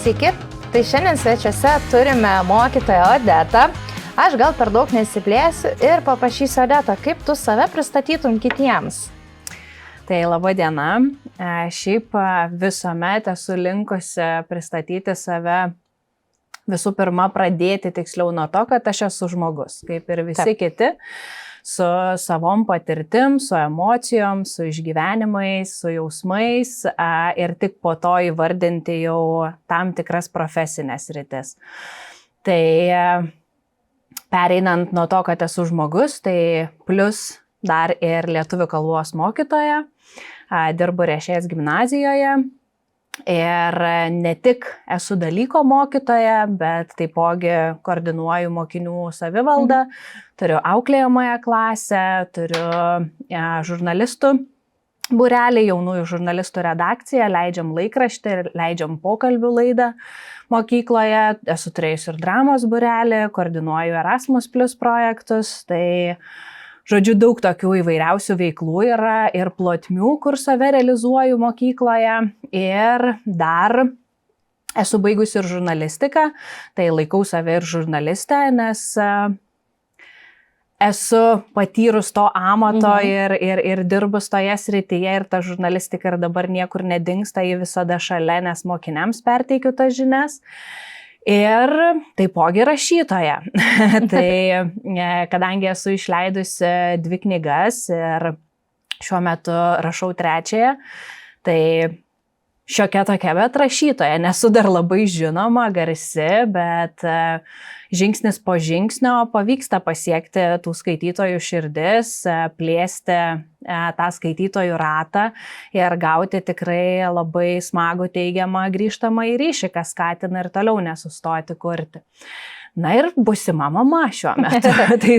Sveiki, tai šiandien svečiuose turime mokytoją Odetą. Aš gal per daug nesiplėsiu ir paprašysiu Odetą, kaip tu save pristatytum kitiems. Tai laba diena. Šiaip visuomet esu linkusi pristatyti save visų pirma pradėti tiksliau nuo to, kad aš esu žmogus, kaip ir visi kiti, su savom patirtim, su emocijom, su išgyvenimais, su jausmais ir tik po to įvardinti jau tam tikras profesinės rytis. Tai pereinant nuo to, kad esu žmogus, tai plus dar ir lietuvių kalbos mokytoja, dirbu Riešės gimnazijoje ir ne tik esu dalyko mokytoja, bet taipogi koordinuoju mokinių savivaldą, turiu auklėjamąją klasę, turiu žurnalistų būrelį, jaunųjų žurnalistų redakciją, leidžiam laikraštį ir leidžiam pokalbių laidą mokykloje, esu turėjusi ir dramos būrelį, koordinuoju Erasmus Plus projektus, tai žodžiu, daug tokių įvairiausių veiklų yra ir plotmių, kur save realizuoju mokykloje ir dar esu baigusi ir žurnalistiką, tai laikau save ir žurnalistę, nes esu patyrus to amato ir dirbus toje srityje ir ta žurnalistika ir dabar niekur nedingsta, ji visada šalia, nes mokiniams perteikiu tas žinias. Ir taipogi rašytoja. Tai kadangi esu išleidusi 2 knygas ir šiuo metu rašau 3, tai šiokia tokia, bet rašytoja. Nesu dar labai žinoma, garsi, bet žingsnis po žingsnio pavyksta pasiekti tų skaitytojų širdis, plėsti tą skaitytojų ratą ir gauti tikrai labai smagų teigiamą grįžtamą į ryšį, kas skatina ir toliau nesustoti kurti. Na ir būsima mama šiuo metu. Tai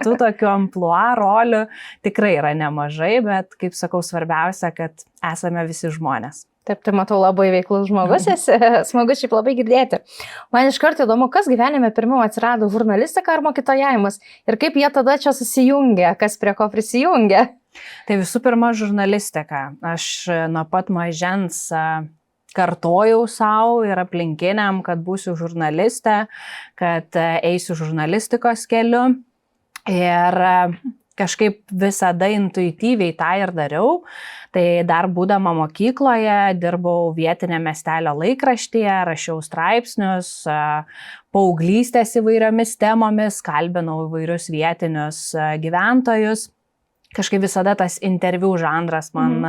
tų tokių amplua rolių tikrai yra nemažai, bet kaip sakau, svarbiausia, kad esame visi žmonės. Taip, tai matau, labai veiklus žmogus esi, smagu šiaip labai girdėti. Man iš karto įdomu, kas gyvenime pirmiau atsirado, žurnalistika ar mokytojavimas ir kaip jie tada čia susijungia, kas prie ko prisijungia? Tai visų pirma žurnalistika. Aš nuo pat mažens kartojau savo ir aplinkiniam, kad būsiu žurnalistė, kad eisiu žurnalistikos keliu ir kažkaip visada intuityviai tą ir dariau. Tai dar būdama mokykloje dirbau vietinėme miestelio laikraštyje, rašiau straipsnius, paauglystės įvairiomis temomis, kalbinau įvairius vietinius gyventojus. Kažkaip visada tas interviu žanras man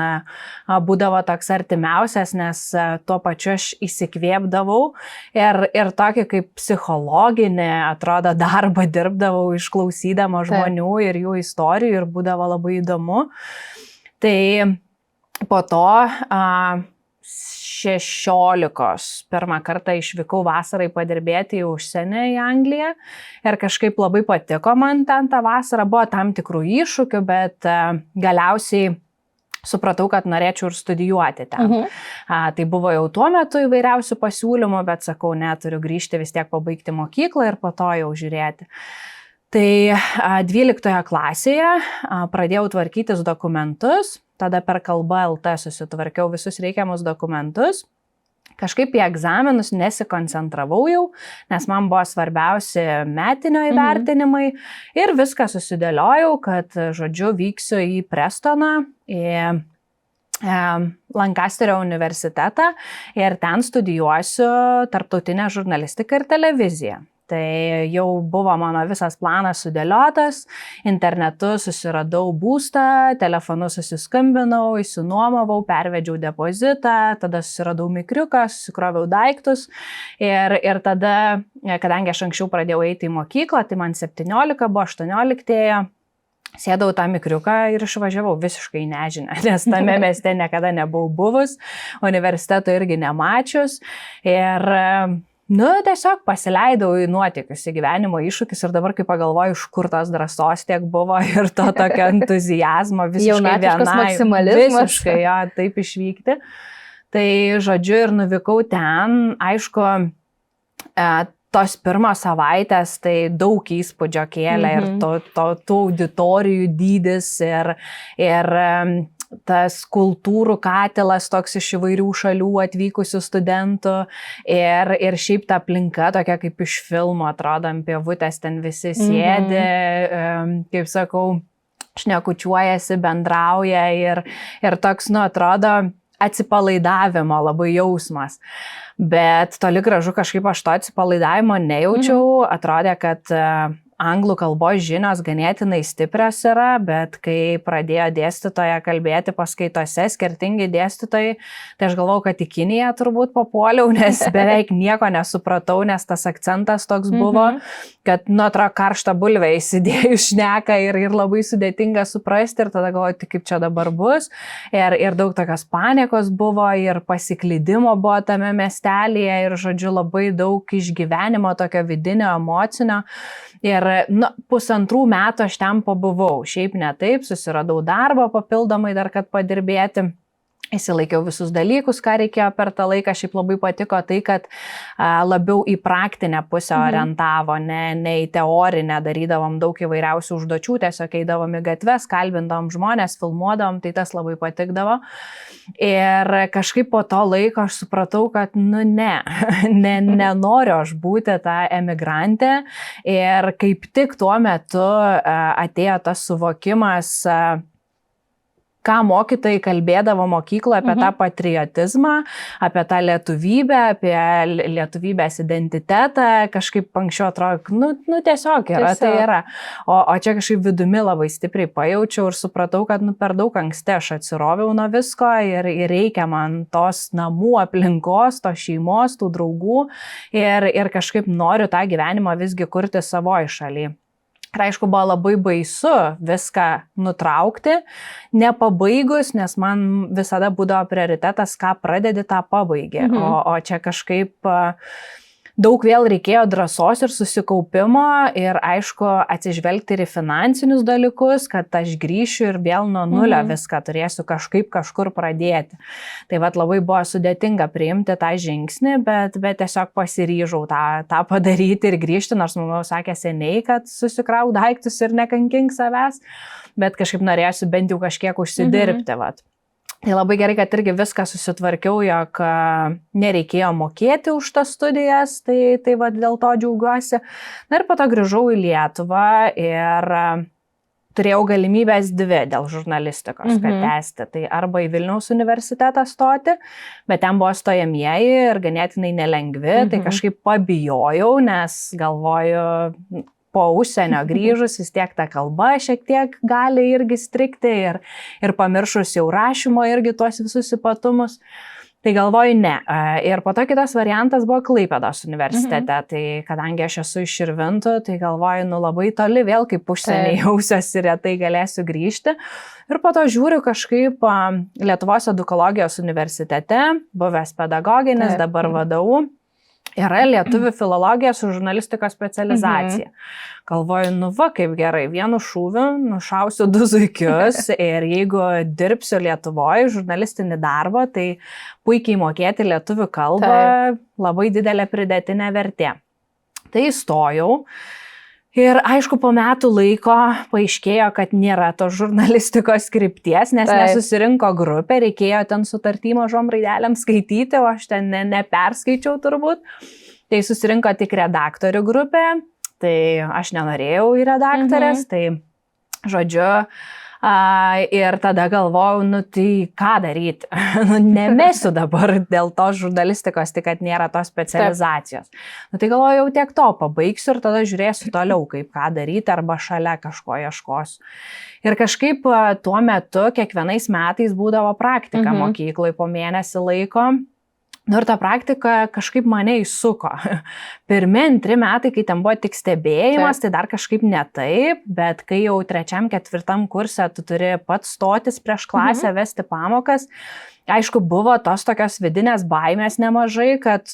būdavo toks artimiausias, nes tuo pačiu aš įsikvėpdavau ir tokį kaip psichologinį, atrodo, darbą dirbdavau išklausydama žmonių ir jų istorijų ir būdavo labai įdomu. Tai po to 16 pirmą kartą išvykau vasarai padirbėti į užsienį, į Angliją ir kažkaip labai patiko man ten tą vasarą, buvo tam tikrų iššūkių, bet galiausiai supratau, kad norėčiau ir studijuoti ten. Tai buvo jau tuo metu įvairiausių pasiūlymų, bet sakau, ne, turiu grįžti vis tiek pabaigti mokyklą ir po to jau žiūrėti. Tai 12 klasėje pradėjau tvarkytis dokumentus, tada per Kalba LT susitvarkiau visus reikiamus dokumentus. Kažkaip į egzaminus nesikoncentravau jau, nes man buvo svarbiausi metinio įvertinimai ir viską susidėliojau, kad, žodžiu, vyksiu į Prestoną, į Lancasterio universitetą ir ten studijuosiu tarptautinę žurnalistiką ir televiziją. Tai jau buvo mano visas planas sudėliotas, internetu susiradau būstą, telefonu susiskambinau, įsinuomavau, pervedžiau depozitą, tada susiradau mikriuką, susikroviau daiktus ir tada, kadangi aš anksčiau pradėjau eiti į mokyklą, tai man 17, buvo 18, sėdau tą mikriuką ir išvažiavau visiškai nežinia, nes tame mieste niekada nebuvau buvus, universiteto irgi nemačius ir tiesiog pasileidau į nuotykius, į gyvenimo iššūkius ir dabar, kai pagalvoju, iš kur tos drąsos tiek buvo ir to tokio entuzijazmo visiškai vienai, visiškai taip išvykti. Tai žodžiu ir nuvykau ten, aišku, tos pirmos savaitės tai daug įspūdžio kėlė ir tų auditorijų dydis ir tas kultūrų katilas toks iš įvairių šalių atvykusių studentų ir šiaip ta aplinka tokia kaip iš filmo, atrodo, ant pievutės ten visi sėdi, kaip sakau, šnekučiuojasi, bendrauja ir toks, atrodo, atsipalaidavimo labai jausmas. Bet toli gražu kažkaip aš to atsipalaidavimo nejaučiau, atrodė, kad anglų kalbos žinios ganėtinai stiprios yra, bet kai pradėjo dėstytoja kalbėti paskaitose, skirtingi dėstytojai, tai aš galvau, kad į Kiniją turbūt papuoliau, nes beveik nieko nesupratau, nes tas akcentas toks buvo, kad, atrodo, karštą bulvę įsidėjus šneka ir labai sudėtinga suprasti ir tada galvoju, tai kaip čia dabar bus. Ir daug tokios panikos buvo ir pasiklydimo buvo tame miestelėje ir, žodžiu, labai daug išgyvenimo, tokio vidinio, emocinio. Ir 1,5 metų aš ten pabuvau, šiaip ne taip, susiradau darbą papildomai dar, kad padirbėti. Įsilaikiau visus dalykus, ką reikėjo per tą laiką. Šiaip labai patiko tai, kad labiau į praktinę pusę orientavo, ne į teorinę, darydavom daug įvairiausių užduočių, tiesiog eidavom į gatves, kalbindavom žmonės, filmuodavom, tai tas labai patikdavo. Ir kažkaip po to laiko aš supratau, kad nenoriu aš būti tą emigrantę. Ir kaip tik tuo metu atėjo tas suvokimas, ką mokytojai kalbėdavo mokykloje apie tą patriotizmą, apie tą lietuvybę, apie lietuvybės identitetą, kažkaip anksčiau atrodo, tiesiog yra, tai yra. O čia kažkaip vidumi labai stipriai pajaučiau ir supratau, kad per daug anksti aš atsiroviau nuo visko ir reikia man tos namų aplinkos, tos šeimos, tų draugų ir kažkaip noriu tą gyvenimą visgi kurti savoje šalyje. Ir aišku, buvo labai baisu viską nutraukti, nepabaigus, nes man visada būdavo prioritetas, ką pradedi, tą pabaigi. O čia kažkaip daug vėl reikėjo drąsos ir susikaupimo ir, aišku, atsižvelgti ir į finansinius dalykus, kad aš grįšiu ir vėl nuo nulio viską turėsiu kažkur pradėti. Tai labai buvo sudėtinga priimti tą žingsnį, bet tiesiog pasiryžau tą padaryti ir grįžti, nors mama sakė seniai, kad susikrauk daiktus ir nekankink savęs, bet kažkaip norėsiu bent jau kažkiek užsidirbti. Tai labai gerai, kad irgi viską susitvarkiau, jog nereikėjo mokėti už tas studijas, tai dėl to džiaugiuosi. Na ir po to grįžau į Lietuvą ir turėjau galimybės dvi dėl žurnalistikos, kad tęsti. Tai arba į Vilniaus universitetą stoti, bet ten buvo stojamieji ir ganėtinai nelengvi, tai kažkaip pabijojau, nes galvoju, po užsienio grįžus vis tiek ta kalba šiek tiek gali irgi strikti ir pamiršus jau rašymo irgi tuos visus ypatumus. Tai galvoju, ne. Ir po to kitas variantas buvo Klaipėdos universitete. Tai kadangi aš esu iš Širvintų, tai galvoju, labai toli vėl kaip užsienį jausiuosi ir retai galėsiu grįžti. Ir po to žiūriu kažkaip Lietuvos edukologijos universitete, buvęs pedagoginis, dabar VDU. Yra lietuvių filologija su žurnalistikos specializacija. Galvoju, kaip gerai, vienu šūviu nušausiu 2 zuikius ir jeigu dirbsiu Lietuvoje žurnalistinį darbą, tai puikiai mokėti lietuvių kalbą, labai didelė pridėtinė vertė. Tai įstojau. Ir aišku, po metų laiko paaiškėjo, kad nėra tos žurnalistikos krypties, nes nesusirinko grupė, reikėjo ten sutartį mažom raidelėm skaityti, o aš ten neperskaičiau turbūt. Tai susirinko tik redaktorių grupė, tai aš nenorėjau į redaktorės, tai žodžiu, ir tada galvojau, tai ką daryti? Nemesiu dabar dėl tos žurnalistikos, tik kad nėra tos specializacijos. Tai galvojau, jau tiek to pabaigsiu ir tada žiūrėsiu toliau, kaip ką daryti arba šalia kažko ieškosiu. Ir kažkaip tuo metu kiekvienais metais būdavo praktika mokykloje po mėnesį laiko. Ir ta praktika kažkaip mane įsuko. 1-2 metai, kai ten buvo tik stebėjimas, tai dar kažkaip ne taip, bet kai jau 3-4 kurse tu turi pats stotis prieš klasę, vesti pamokas, aišku, buvo tos tokios vidinės baimės nemažai, kad,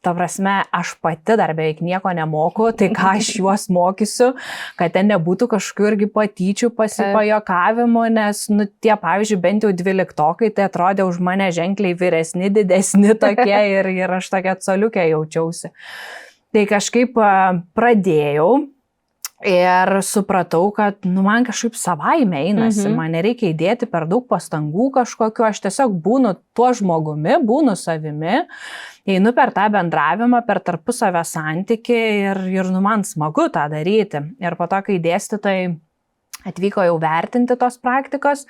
ta prasme, aš pati dar beveik nieko nemoku, tai ką aš juos mokysiu, kad ten nebūtų kažkokių irgi patyčių, pasipajokavimų, nes, tie, pavyzdžiui, bent jau 12-okai, tai atrodė už mane ženkliai vyresni, didesni tokie ir aš tokia coliukė jaučiausi. Tai kažkaip pradėjau Ir supratau, kad man kažkaip savaime einasi, man nereikia įdėti per daug pastangų kažkokiu, aš tiesiog būnu tuo žmogumi, būnu savimi, einu per tą bendravimą, per tarpusavio santykį ir man smagu tą daryti. Ir po to, kai dėstytojai atvyko jau vertinti tos praktikos,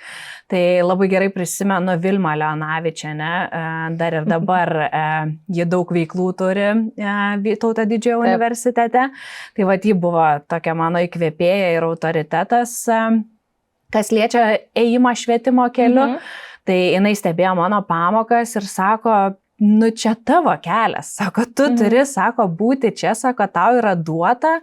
tai labai gerai prisimenu Vilmą Leonavičienę, dar ir dabar ji daug veiklų turi Vytauto Didžiojo universitete, tai vat ji buvo tokia mano įkvėpėja ir autoritetas, kas liečia ėjimą švietimo keliu, tai jinai stebėjo mano pamokas ir sako, nu čia tavo kelias, sako, tu turi, sako, būti čia, sako, tau yra duota,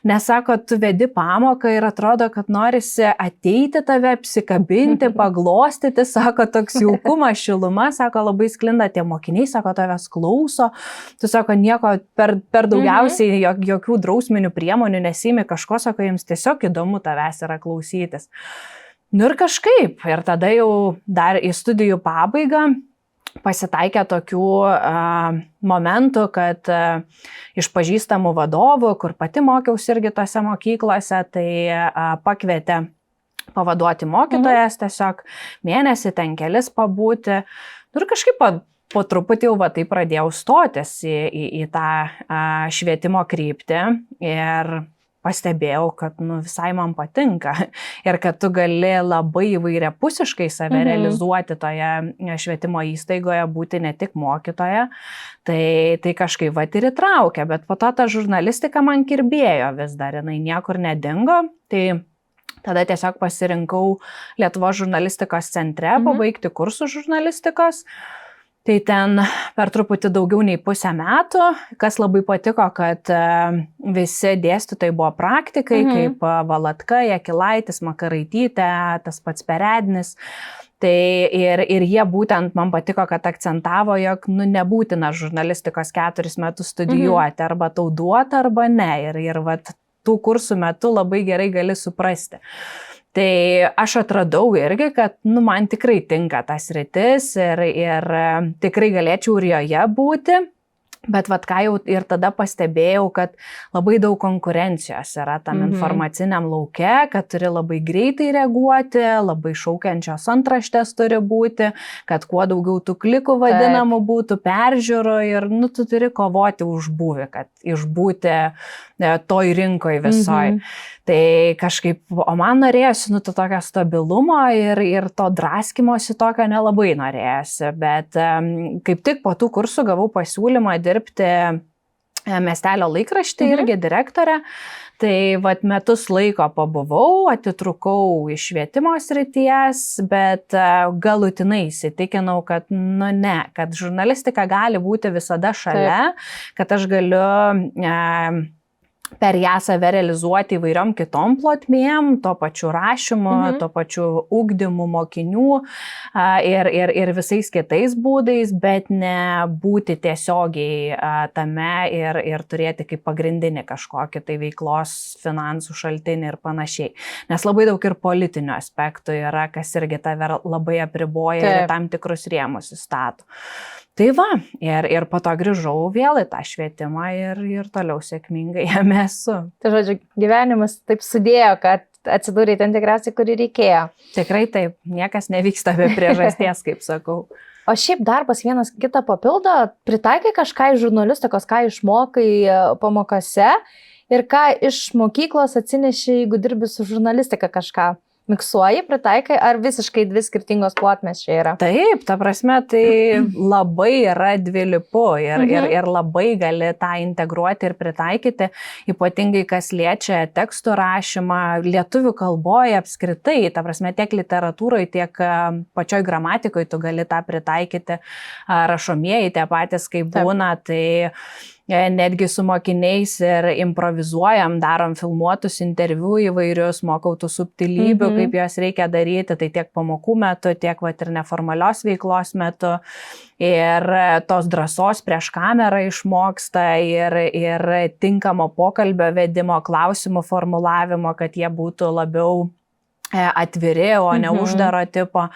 nes, sako, tu vedi pamoką ir atrodo, kad norisi ateiti tave, apsikabinti, paglostyti, sako, toks jaukumas, šiluma, sako, labai sklinda tie mokiniai, sako, tavęs klauso, tu, sako, nieko per daugiausiai jokių drausminių priemonių nesimi kažko, sako, jiems tiesiog įdomu tavęs yra klausytis. Nu ir kažkaip, ir tada jau dar į studijų pabaigą pasitaikė tokių momentų, kad iš pažįstamų vadovų, kur pati mokiausi irgi tose mokyklose, tai pakvietė pavaduoti mokytojas, tiesiog mėnesį ten kelis pabūti. Ir kažkaip po truputį jau tai pradėjau stotis į tą švietimo kryptį ir pastebėjau, kad visai man patinka ir kad tu gali labai įvairiapusiškai save realizuoti toje švietimo įstaigoje, būti ne tik mokytoja, tai kažkaip ir įtraukia, bet po to ta žurnalistika man kirbėjo vis dar, jinai niekur nedingo, tai tada tiesiog pasirinkau Lietuvos žurnalistikos centre pabaigti kursų žurnalistikos. Tai ten per truputį daugiau nei pusę metų, kas labai patiko, kad visi dėstytojai buvo praktikai, kaip Valatka, Jakilaitis, Makaraitytė, tas pats Perednis. Tai ir jie būtent man patiko, kad akcentavo, jog nebūtina žurnalistikos 4 metus studijuoti, arba tau duota, arba ne. Ir tų kursų metu labai gerai gali suprasti. Tai aš atradau irgi, kad man tikrai tinka tas sritis ir tikrai galėčiau ir joje būti. Bet ką jau ir tada pastebėjau, kad labai daug konkurencijos yra tam informaciniam lauke, kad turi labai greitai reaguoti, labai šaukiančios antraštės turi būti, kad kuo daugiau tų klikų vadinamų būtų, peržiūrų ir tu turi kovoti už būvį, kad išbūti toj rinkoje visoj. Tai kažkaip, o man norėjosi to tokio stabilumo ir to draskimosi tokio nelabai norėjosi, bet kaip tik po tų kursų gavau pasiūlymą dirbti miestelio laikraštį irgi direktorė, tai metus laiko pabuvau, atitrukau iš švietimo srities, bet galutinai įsitikinau, kad kad žurnalistika gali būti visada šalia, kad aš galiu per ją save realizuoti įvairiom kitom plotmėm, to pačiu rašymu, to pačiu ugdymu mokinių ir visais kitais būdais, bet ne būti tiesiogiai tame ir turėti kaip pagrindinį kažkokį tai veiklos finansų šaltinį ir panašiai. Nes labai daug ir politinių aspektų yra, kas irgi tave labai apriboja ir tam tikrus rėmus įstato. Tai ir po to grįžau vėl į tą švietimą ir toliau sėkmingai jame esu. Tai žodžiu, gyvenimas taip sudėjo, kad atsidūrė ten tikriausiai, kur reikėjo. Tikrai taip, niekas nevyksta be priežasties, kaip sakau. O šiaip darbas vienas kitą papildo, pritaikai kažką iš žurnalistikos, ką išmokai pamokose ir ką iš mokyklos atsineši, jeigu dirbi su žurnalistika kažką. Miksuoji, pritaikai, ar visiškai dvi skirtingos plotmės čia yra? Taip, ta prasme, tai labai yra dvilypu ir labai gali tą integruoti ir pritaikyti, ypatingai kas liečia tekstų rašymą, lietuvių kalboje apskritai, ta prasme, tiek literatūroje, tiek pačioj gramatikoje tu gali tą pritaikyti, rašomieji tie patys, kaip būna, tai netgi su mokiniais ir improvizuojam, darom filmuotus interviu įvairius, mokau tų subtilybių, kaip juos reikia daryti, tai tiek pamokų metu, tiek ir neformalios veiklos metu. Ir tos drąsos prieš kamerą išmoksta ir tinkamo pokalbio vedimo, klausimų formulavimo, kad jie būtų labiau atviri, o ne uždaro tipo.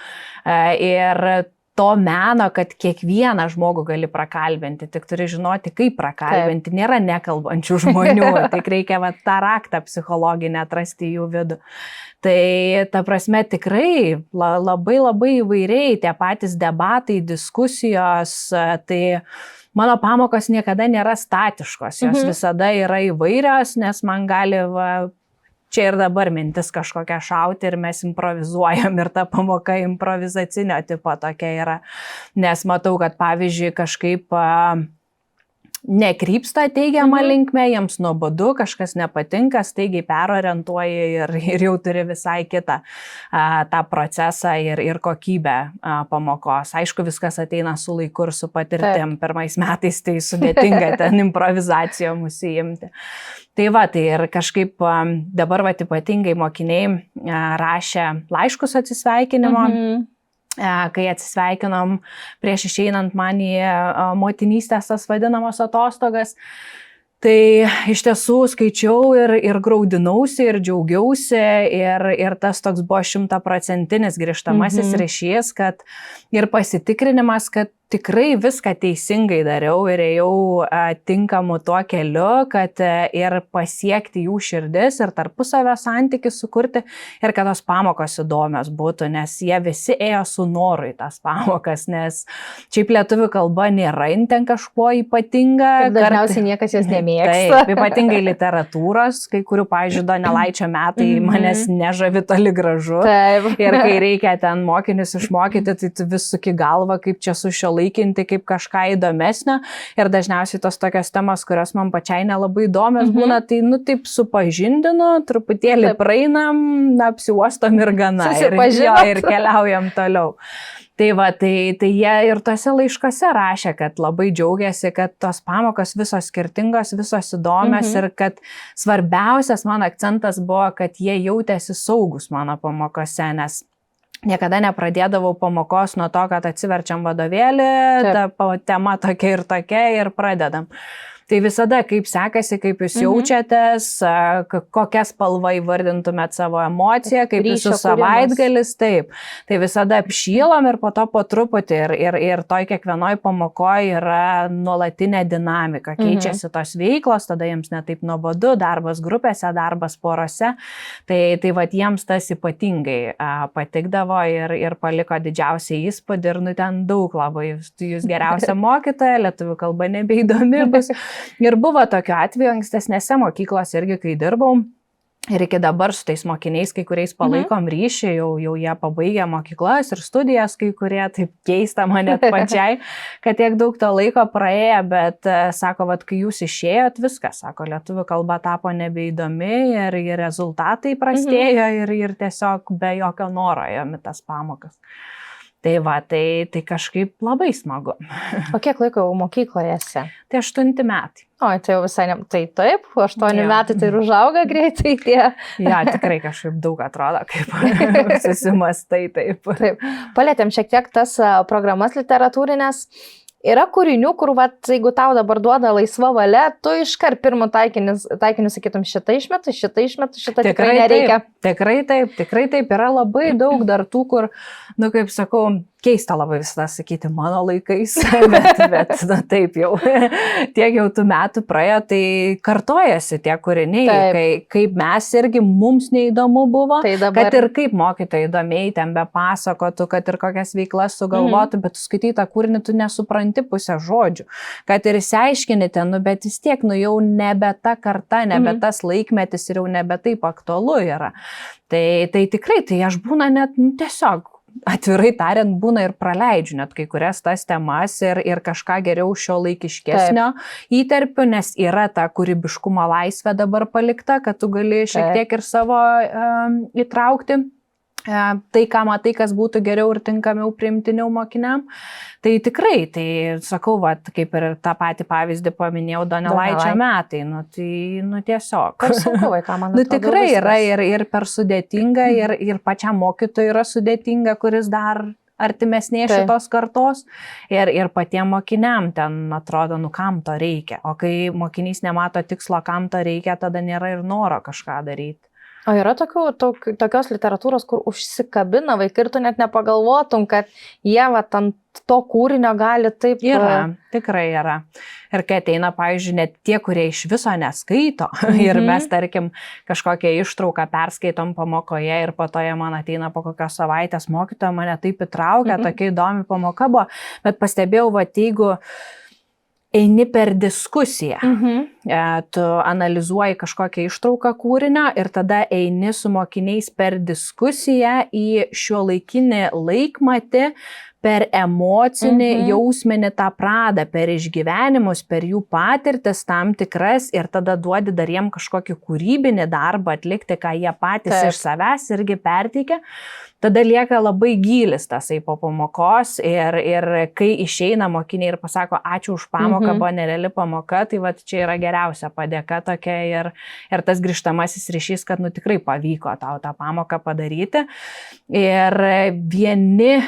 Ir to meno, kad kiekvieną žmogų gali prakalbinti, tik turi žinoti, kaip prakalbinti. Taip. Nėra nekalbančių žmonių, tik reikia tą raktą psichologinę atrasti jų vidų. Tai ta prasme tikrai labai labai įvairiai tie patys debatai, diskusijos, tai mano pamokos niekada nėra statiškos, jos visada yra įvairios, nes man gali čia ir dabar mintis kažkokia šauti ir mes improvizuojam ir ta pamoka improvizacinio tipo tokia yra, nes matau, kad pavyzdžiui kažkaip nekrypsta teigiamą linkmę, jiems nuobodu, kažkas nepatinka, staigiai perorientuoja ir jau turi visai kitą tą procesą ir kokybę pamokos. Aišku, viskas ateina su laiku ir su patirtim. Taip. Pirmais metais tai sudėtinga ten improvizacijom užsiimti. Tai tai ir kažkaip dabar ypatingai mokiniai rašė laiškus atsisveikinimo. Kai atsisveikinom prieš išeinant man į motinystės tas vadinamos atostogas, tai iš tiesų skaičiau ir graudinausi, ir džiaugiausi, ir tas toks buvo 100% grįžtamasis ryšys, kad ir pasitikrinimas, kad tikrai viską teisingai dariau ir ėjau tinkamu tuo keliu, kad ir pasiekti jų širdis ir tarpusavio santykį sukurti ir kad tos pamokos įdomios būtų, nes jie visi ėjo su noru į tas pamokas, nes šiaip lietuvių kalba nėra ten kažkuo ypatinga. Dažniausiai niekas jos nemėgsta. Taip, ypatingai literatūros, kai kurių, pavyzdžiui, Donelaičio metai manęs nežavi toli gražu. Taip. Ir kai reikia ten mokinius išmokyti, tai tu vis suki galvą, kaip čia su šio laikinti kaip kažką įdomesnio ir dažniausiai tos tokios temos, kurios man pačiai nelabai įdomios būna, tai taip supažindinu, truputėlį praeinam, apsiuostom ir gana ir keliaujam toliau. Tai jie ir tose laiškose rašė, kad labai džiaugiasi, kad tos pamokos visos skirtingos, visos įdomios ir kad svarbiausias mano akcentas buvo, kad jie jautėsi saugus mano pamokose, nes niekada nepradėdavau pamokos nuo to, kad atsiverčiam vadovėlį, ta tema tokia ir pradedam. Tai visada kaip sekasi, kaip jūs jaučiatės, kokią spalvą įvardintumėt savo emociją, kaip jūsų savaitgalis, taip. Tai visada apšylam ir po to po truputį ir toj kiekvienoj pamokoje yra nuolatinė dinamika, keičiasi tos veiklos, tada jiems netaip nuobodu, darbas grupėse, darbas porose. Tai jiems tas ypatingai patikdavo ir paliko didžiausią įspūdį ir ten daug labai, jūs geriausia mokytoja, lietuvių kalba nebeįdomi bus. Ir buvo tokiu atveju ankstesnėse mokyklose irgi, kai dirbau. Ir iki dabar su tais mokiniais kai kuriais palaikom ryšį, jau jie pabaigė mokyklas ir studijas, kai kurie taip keista man net pačiai, kad tiek daug to laiko praėjo, bet sako, kai jūs išėjot, viskas, sako, lietuvių kalba tapo nebeįdomi ir rezultatai prastėjo ir tiesiog be jokio noro ėjom į tas pamokas. Tai kažkaip labai smagu. O kiek laiko jau mokykloje esi? Tai 8 metai. O, tai jau visai, tai taip, 8 metai tai ir užauga greitai tie. Ja, tikrai kažkaip daug atrodo, kaip susimastai taip. Taip. Palėtėm šiek tiek tas programas literatūrinės. Yra kūrinių, kur, jeigu tau dabar duoda laisva valia, tu iškart pirmų taikinių sakytum, šitą išmetu, šitą tikrai nereikia. Tikrai taip. Yra labai daug dar tų, kur, kaip sakau, keista labai visada sakyti mano laikais, bet taip jau, tiek jau tų metų praėjo, tai kartojasi tie kūriniai, kaip mes irgi mums neįdomu buvo, dabar... kad ir kaip mokytojai įdomiai ten be pasakotų, kad ir kokias veiklas sugalvotų, bet tu skaitai tą kūrinį, tu nesupranti pusę žodžių, kad ir išsiaiškinite, bet vis tiek, jau nebe ta karta, nebe tas laikmetis ir jau nebe taip aktualu yra. Tai tikrai, tai aš būna net tiesiog, atvirai tariant, būna ir praleidžiu net kai kurias tas temas ir kažką geriau šio laikiškesnio įterpiu, nes yra ta kūrybiškumo laisvė dabar palikta, kad tu gali šiek tiek ir savo įtraukti. Tai, ką matai, kas būtų geriau ir tinkamiau priimtiniau mokiniam. Tai tikrai, tai sakau, kaip ir tą patį pavyzdį paminėjau, Donelaičio metai, tai tiesiog. Per sunku vaiką, man atrodo. Tikrai yra ir per sudėtinga, ir pačiam mokytojui yra sudėtinga, kuris dar artimesnė šitos kartos ir patiem mokiniam ten atrodo, kam to reikia. O kai mokinys nemato tikslo, kam to reikia, tada nėra ir noro kažką daryti. O yra tokios literatūros, kur užsikabina vaikai ir tu net nepagalvotum, kad jie ant to kūrinio gali taip... Yra, tikrai yra. Ir kai ateina, pavyzdžiui, net tie, kurie iš viso neskaito ir mes, tarkim, kažkokią ištrauką perskaitom pamokoje ir po to jie man ateina po kokios savaitės, mokytoja mane taip įtraukia, tokia įdomi pamoka buvo, bet pastebėjau, jeigu eini per diskusiją, tu analizuoji kažkokią ištrauką kūrinio ir tada eini su mokiniais per diskusiją į šiuolaikinį laikmatį, per emocinį, jausminį tą pradą, per išgyvenimus, per jų patirtis tam tikras ir tada duodi dar jiem kažkokį kūrybinį darbą atlikti, ką jie patys iš savęs irgi perteikia. Tada lieka labai gylis tasai po pamokos ir kai išeina mokiniai ir pasako, ačiū už pamoką, buvo nereali pamoka, tai čia yra geriausia padėka tokia ir tas grįžtamasis ryšys, kad tikrai pavyko tau tą pamoką padaryti. Ir vieni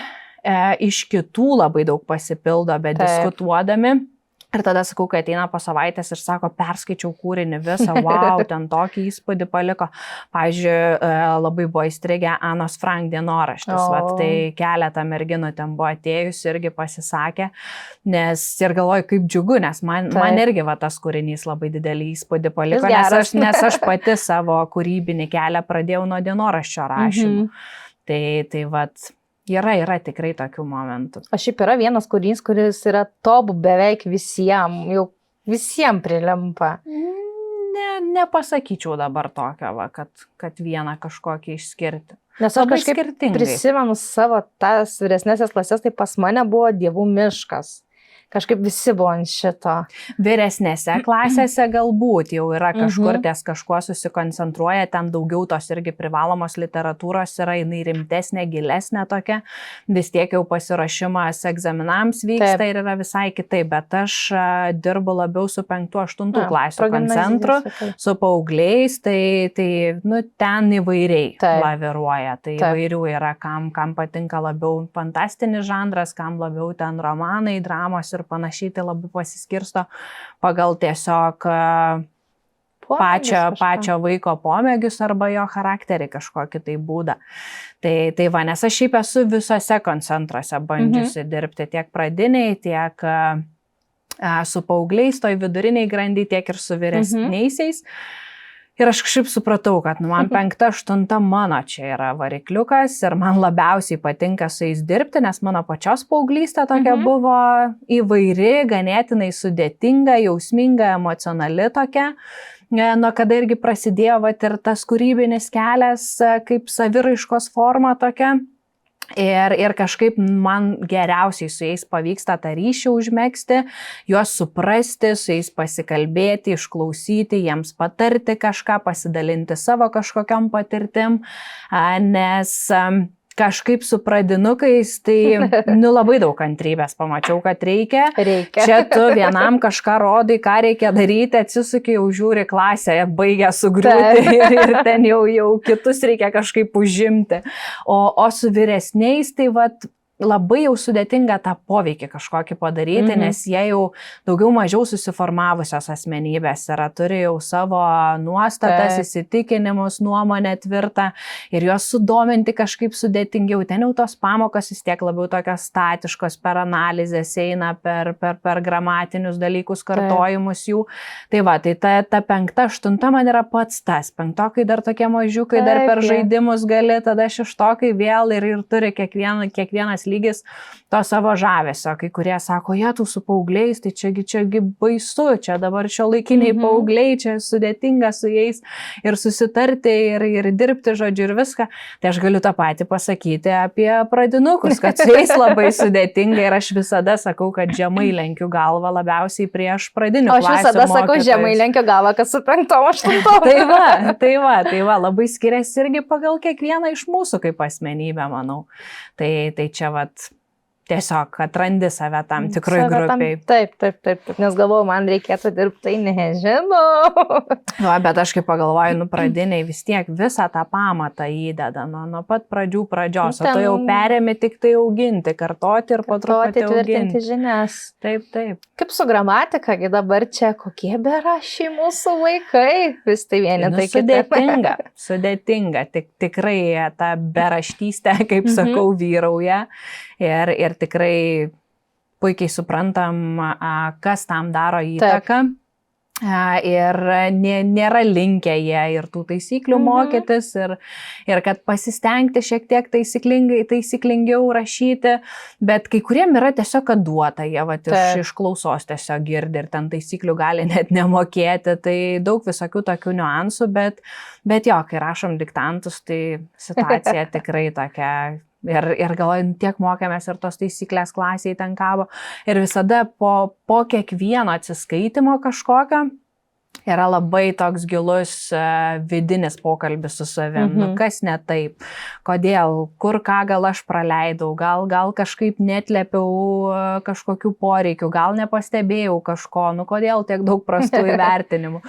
iš kitų labai daug pasipildo, bet diskutuodami. Ir tada sakau, kai ateina po savaitės ir sako, perskaičiau kūrinį visą, wow, ten tokį įspūdį paliko. Pavyzdžiui, labai buvo įstrigę Anos Frank dienoraštis, tai keletą merginų ten buvo atėjusi irgi pasisakė, nes ir galvoju, kaip džiugu, nes man irgi tas kūrinys labai didelį įspūdį paliko, nes aš pati savo kūrybinį kelią pradėjau nuo dienoraščio rašymų. Tai Yra tikrai tokių momentų. O šiaip yra vienas kūrinys, kuris yra top beveik visiems, jau visiems prilimpa. Nepasakyčiau dabar tokio, kad vieną kažkokį išskirti. Nes aš kažkaip prisimenu savo tas vyresnėsias klases, tai pas mane buvo Dievų miškas. Kažkaip visi buvo ant šito. Vyresnėse klasėse galbūt jau yra kažkur ties kažkuo susikoncentruoja, ten daugiau tos irgi privalomos literatūros yra, jinai rimtesnė, gilesnė tokia, vis tiek jau pasiruošimas egzaminams vyksta ir yra visai kitaip, bet aš dirbu labiau su 5-8 klasių koncentru, su paaugliais, tai ten įvairiai laviruoja, tai įvairių yra, kam patinka labiau fantastinis žanras, kam labiau ten romanai, dramos ir panašiai, tai labai pasiskirsto pagal tiesiog pačio vaiko pomėgius arba jo charakterį kažkokį tai būdą. Tai nes aš šiaip esu visose koncentruose bandžiusi dirbti, tiek pradiniai, tiek su paaugliais, toj viduriniai grandy, tiek ir su vyresniaisiais. Ir aš kažkaip supratau, kad man 5-8 mano čia yra varikliukas ir man labiausiai patinka su jais dirbti, nes mano pačios paauglystė tokia buvo įvairi, ganėtinai sudėtinga, jausminga, emocionali tokia. Nuo kada irgi prasidėjo ir tas kūrybinis kelias kaip saviraiškos forma tokia. Ir kažkaip man geriausiai su jais pavyksta tą ryšį užmegzti, juos suprasti, su jais pasikalbėti, išklausyti, jiems patarti kažką, pasidalinti savo kažkokiam patirtim, nes kažkaip su pradinukais, tai labai daug kantrybės pamačiau, kad reikia. Čia tu vienam kažką rodai, ką reikia daryti, atsisuki, jau žiūri klasę, baigia sugriūti ir ten jau kitus reikia kažkaip užimti. O su vyresniais, tai labai jau sudėtinga tą poveikį kažkokį padaryti, nes jie jau daugiau mažiau susiformavusios asmenybės yra, turi jau savo nuostatas, įsitikinimus, nuomonę tvirtą ir juos sudominti kažkaip sudėtingiau. Ten jau tos pamokos vis tiek labiau tokios statiškos, per analizės eina, per gramatinius dalykus, kartojimus jų. Tai ta 5-8 man yra pats tas. 5-okai dar tokie mažiukai, dar per žaidimus gali, tada 6-okai vėl ir turi kiekvienas lygis to savo žavesio. Kai kurie sako, tu su paaugliais, tai čiagi baisu, čia dabar šiuolaikiniai paaugliai, čia sudėtinga su jais ir susitarti ir dirbti, žodžiu, ir viską. Tai aš galiu tą patį pasakyti apie pradinukus, kad su jais labai sudėtinga ir aš visada sakau, kad žemai lenkiu galvą labiausiai prieš pradinių klasių mokytojus. Aš visada sakau, žemai lenkiu galvą, kad su 5-8. Tai va, labai skiriasi irgi pagal kiekvieną iš mūsų kaip asmenybę, manau. Tai čia tiesiog atrandi save tam tikroj grupiai. Taip, nes galvoju, man reikėtų dirbti, tai nežinau. Bet aš kaip pagalvoju, pradiniai vis tiek visą tą pamatą įdeda, nuo pat pradžios, o tu jau perėmi tik tai auginti, kartoti ir po truputį tvirtinti žinias. Taip. Kaip su gramatika, dabar čia kokie berašiai mūsų vaikai, vis tai vieni tai sudėtinga, tikrai ta beraštystė, kaip sakau, vyrauja ir tikrai puikiai suprantam, kas tam daro įtaką. Ir nėra linkę jie ir tų taisyklių mokytis ir kad pasistengti šiek tiek taisyklingiau rašyti, bet kai kuriem yra tiesiog duota, jie iš klausos tiesiog girdi ir ten taisyklių gali net nemokėti, tai daug visokių tokių niuansų, bet jo, kai rašom diktantus, tai situacija tikrai tokia. Ir galvoju, tiek mokėmės ir tos taisyklės klasėje ten kabo. Ir visada po kiekvieno atsiskaitimo kažkokio yra labai toks gilus vidinis pokalbis su savim. Kas ne taip, kodėl, kur ką gal aš praleidau, gal kažkaip netlėpiau kažkokių poreikių, gal nepastebėjau kažko, kodėl tiek daug prastų įvertinimų.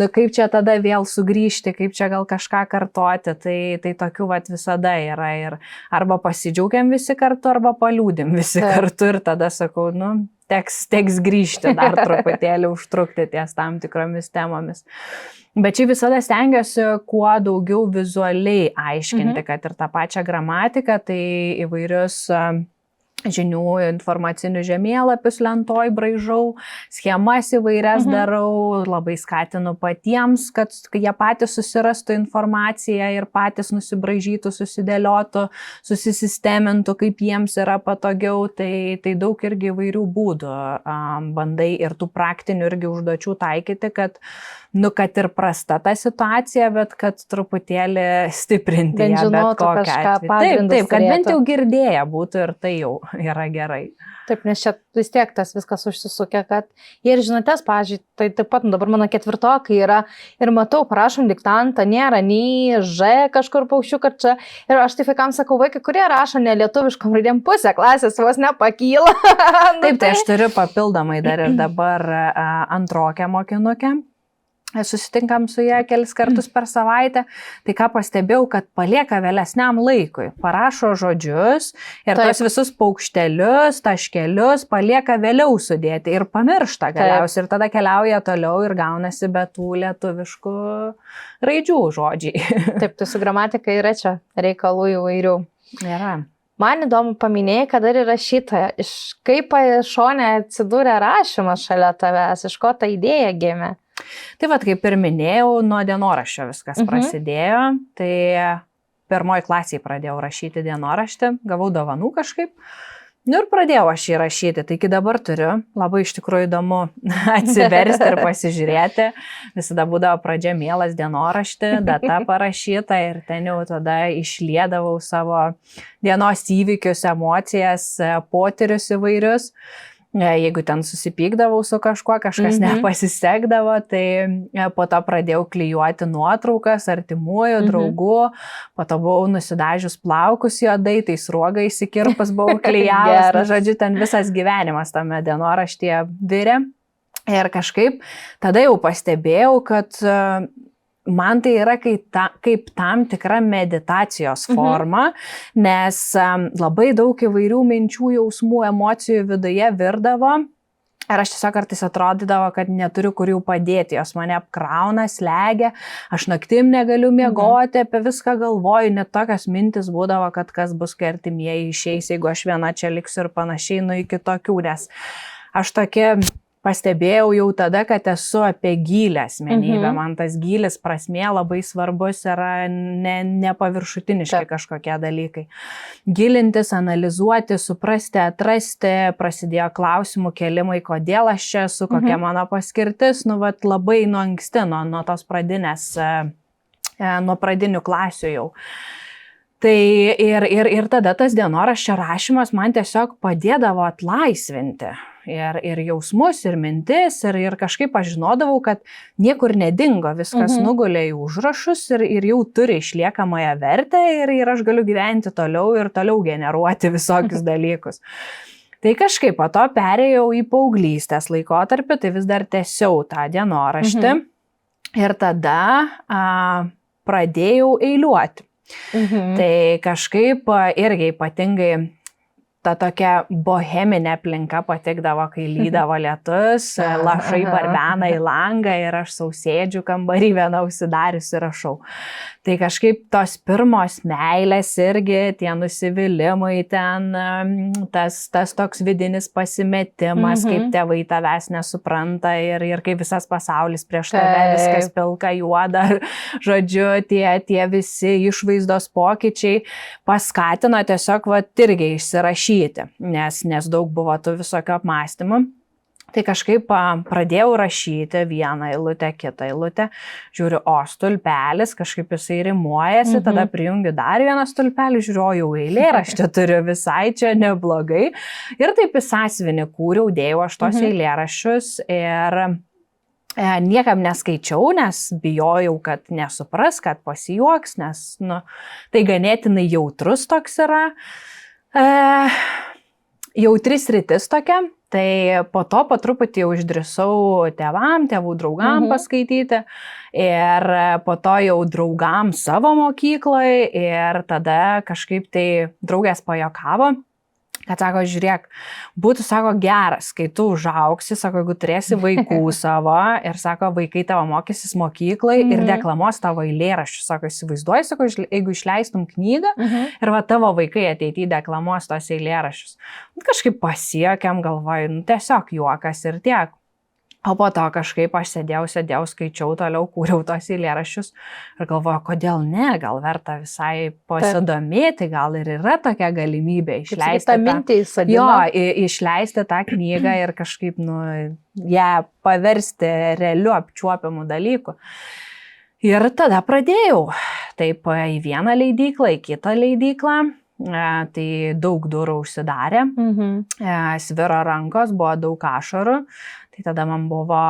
Kaip čia tada vėl sugrįžti, kaip čia gal kažką kartoti, tai tokių visada yra. Ir arba pasidžiaugiam visi kartu, arba paliūdim visi kartu ir tada sakau, teks grįžti dar truputėlį, užtrukti ties tam tikromis temomis. Bet čia visada stengiuosi kuo daugiau vizualiai aiškinti, kad ir tą pačią gramatiką, tai įvairius žinių informacinių žemėlapius lentoj braižau, schemas įvairias darau, labai skatinu patiems, kad jie patys susirastų informaciją ir patys nusibraižytų, susidėliotų, susisistemintų, kaip jiems yra patogiau, tai daug irgi įvairių būdų bandai ir tų praktinių irgi užduočių taikyti, kad ir prasta ta situacija, bet kad truputėlį stiprinti ją bet kokią atveju. Taip, kad bent jau girdėję būtų ir tai jau yra gerai. Taip, nes čia vis tiek tas viskas užsisukia, kad ir žinutės, pavyzdžiui, tai taip pat dabar mano ketvirtokai yra ir matau, parašom diktantą, nėra nei Ž kažkur paukščiuką čia ir aš taip vaikams sakau, vaikai, kurie rašo nelietuviškom raidėm, pusę klasės vos nepakyla. Taip, tai aš turiu papildomai dar ir dabar antrokę mokinukę. Susitinkam su ją kelis kartus per savaitę, tai ką pastebėjau, kad palieka vėlesniam laikui, parašo žodžius ir tos visus paukštelius, taškelius palieka vėliau sudėti ir pamiršta galiausiai ir tada keliauja toliau ir gaunasi be tų lietuviškų raidžių žodžiai. Taip, tai su gramatika yra čia reikalų įvairių. Yra. Man įdomu paminėjai, kad dar yra rašytoja. Kaip šone atsidūrė rašymas šalia tavęs, iš ko ta idėja gimė? Tai kaip ir minėjau, nuo dienoraščio viskas prasidėjo. Tai pirmoji klasėje pradėjau rašyti dienoraštį, gavau dovanų kažkaip. Ir pradėjau aš jį rašyti, tai iki dabar turiu. Labai iš tikrųjų įdomu atsiversti ir pasižiūrėti. Visada būdavo pradžia mielas dienoraštį, data parašyta ir ten jau tada išliedavau savo dienos įvykius, emocijas, potyrius įvairius. Jeigu ten susipykdavau su kažkuo, kažkas nepasisekdavo, tai po to pradėjau klijuoti nuotraukas artimųjų, draugų, po to buvau nusidažius plaukus juodai, tai sruogą įsikirpas buvau klijavęs, žodžiu, ten visas gyvenimas tame dienoraštyje virė. Ir kažkaip tada jau pastebėjau, kad man tai yra kaip tam tikra meditacijos forma, nes labai daug įvairių minčių, jausmų, emocijų viduje virdavo. Ir aš tiesiog kartais atrodydavo, kad neturiu kur jų padėti, jos mane apkrauna, slegia, aš naktim negaliu miegoti, apie viską galvoju, net tokios mintis būdavo, kad kas bus, kai artimieji išeis, jeigu aš viena čia liksiu ir panašiai, iki tokių, nes aš tokia pastebėjau jau tada, kad esu apie gilę asmenybę. Man tas gilis prasmė labai svarbus yra ne paviršutiniški kažkokie dalykai. Gilintis, analizuoti, suprasti, atrasti, prasidėjo klausimų kėlimai, kodėl aš čia esu, kokia mano paskirtis, labai nuo anksti, nuo tos pradinės, nuo pradinių klasių jau. Tai ir tada tas dienoraščio rašymas man tiesiog padėdavo atlaisvinti. ir jausmus, ir mintis, ir kažkaip aš žinodavau, kad niekur nedingo, viskas nugulė į užrašus ir jau turi išliekamąją vertę ir aš galiu gyventi toliau ir toliau generuoti visokius dalykus. Tai kažkaip po to perėjau į paauglystės laikotarpį, tai vis dar tęsiau tą dienoraštį ir tada pradėjau eiliuoti. Tai kažkaip irgi ypatingai ta tokia boheminė aplinka patikdavo, kai lydavo lietus, lašai barbena į langą ir aš sausėdžiu kambarį vieną užsidarius ir rašau. Tai kažkaip tos pirmos meilės irgi, tie nusivylimai ten, tas toks vidinis pasimetimas, kaip tėvai tavęs nesupranta ir kaip visas pasaulis prieš tave, viskas pilka juoda, žodžiu, tie visi išvaizdos pokyčiai paskatino tiesiog irgi išsirašyti. Nes daug buvo tų visokio apmąstymų. Tai kažkaip pradėjau rašyti vieną eilutę, kitą eilutę, žiūriu, stulpelis, kažkaip jisai rimuojasi, tada prijungiu dar vieną stulpelį, žiūriu, jau eilėraštį turiu visai čia neblogai. Ir taip į sąsiuvinį kūriau, dėjau aš tos eilėraščius ir niekam neskaičiau, nes bijojau, kad nesupras, kad pasijuoks, nes tai ganėtinai jautrus toks yra. Jautri sritis tokia, tai po to po truputį jau išdrįsau tėvų draugam paskaityti ir po to jau draugam savo mokykloje ir tada kažkaip tai draugės pajuokavo, kad sako, žiūrėk, būtų, sako, geras, kai tu užaugsi, sako, jeigu turėsi vaikų savo ir, sako, vaikai tavo mokysis mokyklai ir deklamuos tavo eilėraščius, sako, įsivaizduoji, sako, jeigu išleistum knygą ir va tavo vaikai ateityje deklamuos tos eilėraščius. Kažkaip pasiekėm, galvoju, tiesiog juokas ir tiek. O po to kažkaip aš sėdėjau, skaičiau toliau, kūriau tos eilėraščius ir galvoju, kodėl ne, gal verta visai pasidomėti, gal ir yra tokia galimybė išleisti tą knygą ir kažkaip ją paversti realiu apčiuopiamu dalyku. Ir tada pradėjau taip į vieną leidyklą, į kitą leidyklą. Tai daug durų užsidarė, sviro rankos, buvo daug ašarų. Tai tada man buvo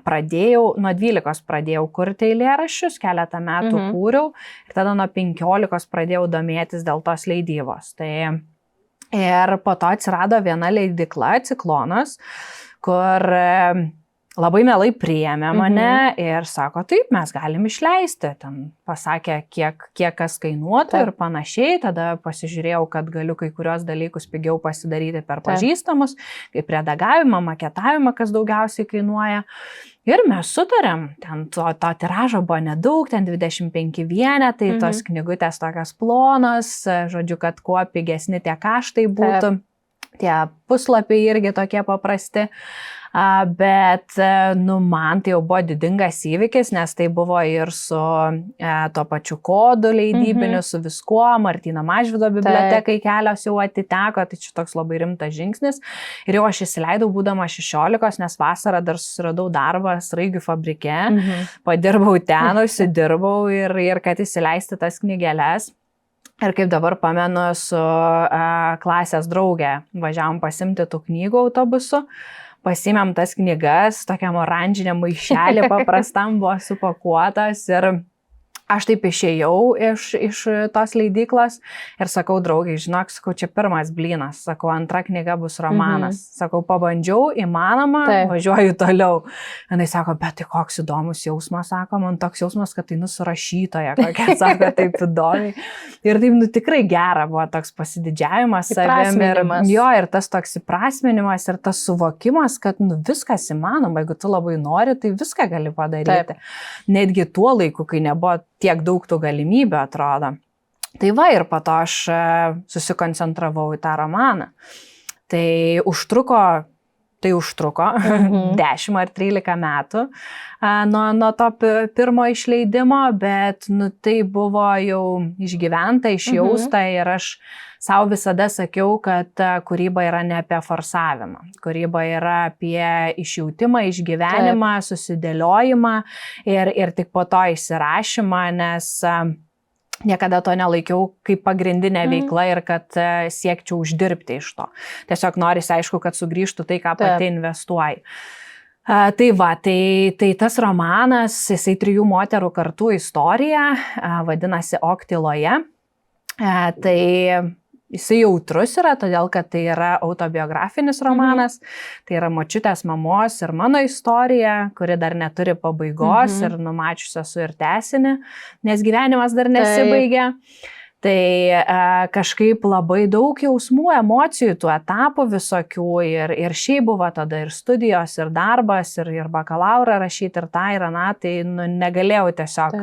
pradėjau, nuo 12 pradėjau kurti eilėraščius, keletą metų kūriau ir tada nuo 15 pradėjau domėtis dėl tos leidybos. Ir po to atsirado viena leidykla, Ciklonas, kur labai mielai priėmė mane ir sako, taip, mes galim išleisti. Ten pasakė, kiek kas kainuotų ir panašiai. Tada pasižiūrėjau, kad galiu kai kurios dalykus pigiau pasidaryti per pažįstamus, kaip redagavimą, maketavimą, kas daugiausiai kainuoja. Ir mes sutarėm, ten to tiražo buvo nedaug, ten 25 vienetai, tos knygutės tokios plonos, žodžiu, kad kuo pigesni tie kaštai būtų. Tie puslapiai irgi tokie paprasti. Bet man tai jau buvo didingas įvykis, nes tai buvo ir su to pačiu kodu leidybiniu, su viskuo, Martyno Mažvydo bibliotekai kelios jau atiteko, tai čia toks labai rimtas žingsnis. Ir jau aš įsileidau būdama 16, nes vasarą dar susiradau darbą Sraigių fabrike, padirbau ten, užsidirbau ir kad įsileisti tas knygeles. Ir kaip dabar pamenu, su klasės draugė važiavom pasimti tų knygų autobusu. Pasimėm tas knygas, tokiam oranžiniam maišelį paprastam buvo supakuotas ir aš taip išėjau iš tos leidyklos ir sakau draugai, žinok, sakau, čia pirmas blynas, sakau, antra knyga bus romanas, sakau, pabandžiau, įmanoma, važiuoju toliau. Ir jis sako, bet tai koks įdomus jausmas, sako, man toks jausmas, kad tai nusirašytoja, kokia, sako, taip įdomiai. Ir taip, tikrai gera buvo toks pasididžiavimas savim ir tas toks įprasminimas ir tas suvokimas, kad viskas įmanoma, jeigu tu labai nori, tai viską gali padaryti. Netgi tuo laiku, kai nebuvo tiek daug tų galimybių, atrodo. Tai va, ir po to aš susikoncentravau į tą romaną. Tai užtruko 10 ar 13 metų nuo to pirmo išleidimo, bet tai buvo jau išgyventa, išjausta ir aš sau visada sakiau, kad kūryba yra ne apie forsavimą. Kūryba yra apie išjautimą, išgyvenimą, susidėliojimą ir tik po to įsirašymą, nes niekada to nelaikiau kaip pagrindinė veikla ir kad siekčiau uždirbti iš to. Tiesiog norisi, aišku, kad sugrįžtų tai, ką pati investuoji. Tai va, tai tas romanas, jisai 3 moterų kartų istorija, vadinasi Oktyloje. Tai jisai jautrus yra, todėl kad tai yra autobiografinis romanas, tai yra močiutės, mamos ir mano istorija, kuri dar neturi pabaigos ir numačiusi esu ir tęsinį, nes gyvenimas dar nesibaigė. Tai kažkaip labai daug jausmų, emocijų, tų etapų visokių ir šiaip buvo tada ir studijos, ir darbas, ir bakalaurą rašyti, ir tą, ir aną, tai negalėjau tiesiog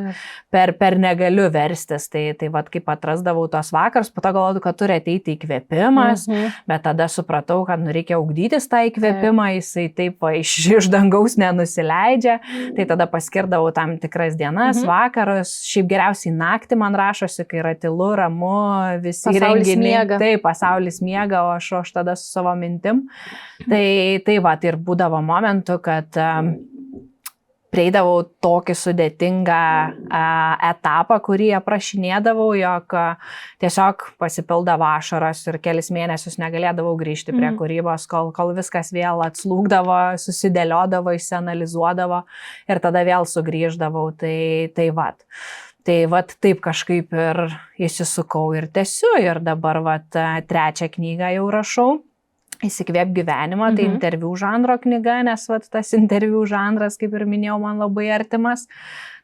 per negaliu verstis. Tai vat kaip atrasdavau tos vakarus, po to galvodavau, kad turi ateiti įkvėpimas, bet tada supratau, kad reikia ugdytis tą įkvėpimą, jisai taip iš dangaus nenusileidžia, tai tada paskirdavau tam tikras dienas, vakarus, šiaip geriausiai naktį man rašosi, kai yra tylu, ramu, visi renginiai. Taip, pasaulis miega, o aš tada su savo mintim. Tai va, ir būdavo momentų, kad prieidavau tokį sudėtingą etapą, kurį aprašinėdavau, jog tiesiog pasipildavo ašaros ir kelis mėnesius negalėdavau grįžti prie kūrybos, kol viskas vėl atslūgdavo, susidėliodavo, išsianalizuodavo ir tada vėl sugrįždavau. Tai vat. Tai vat taip kažkaip ir įsisukau ir tęsiu ir dabar vat 3 knygą jau rašau. Įsikvėp gyvenimą, tai interviu žanro knyga, nes vat tas interviu žanras, kaip ir minėjau, man labai artimas.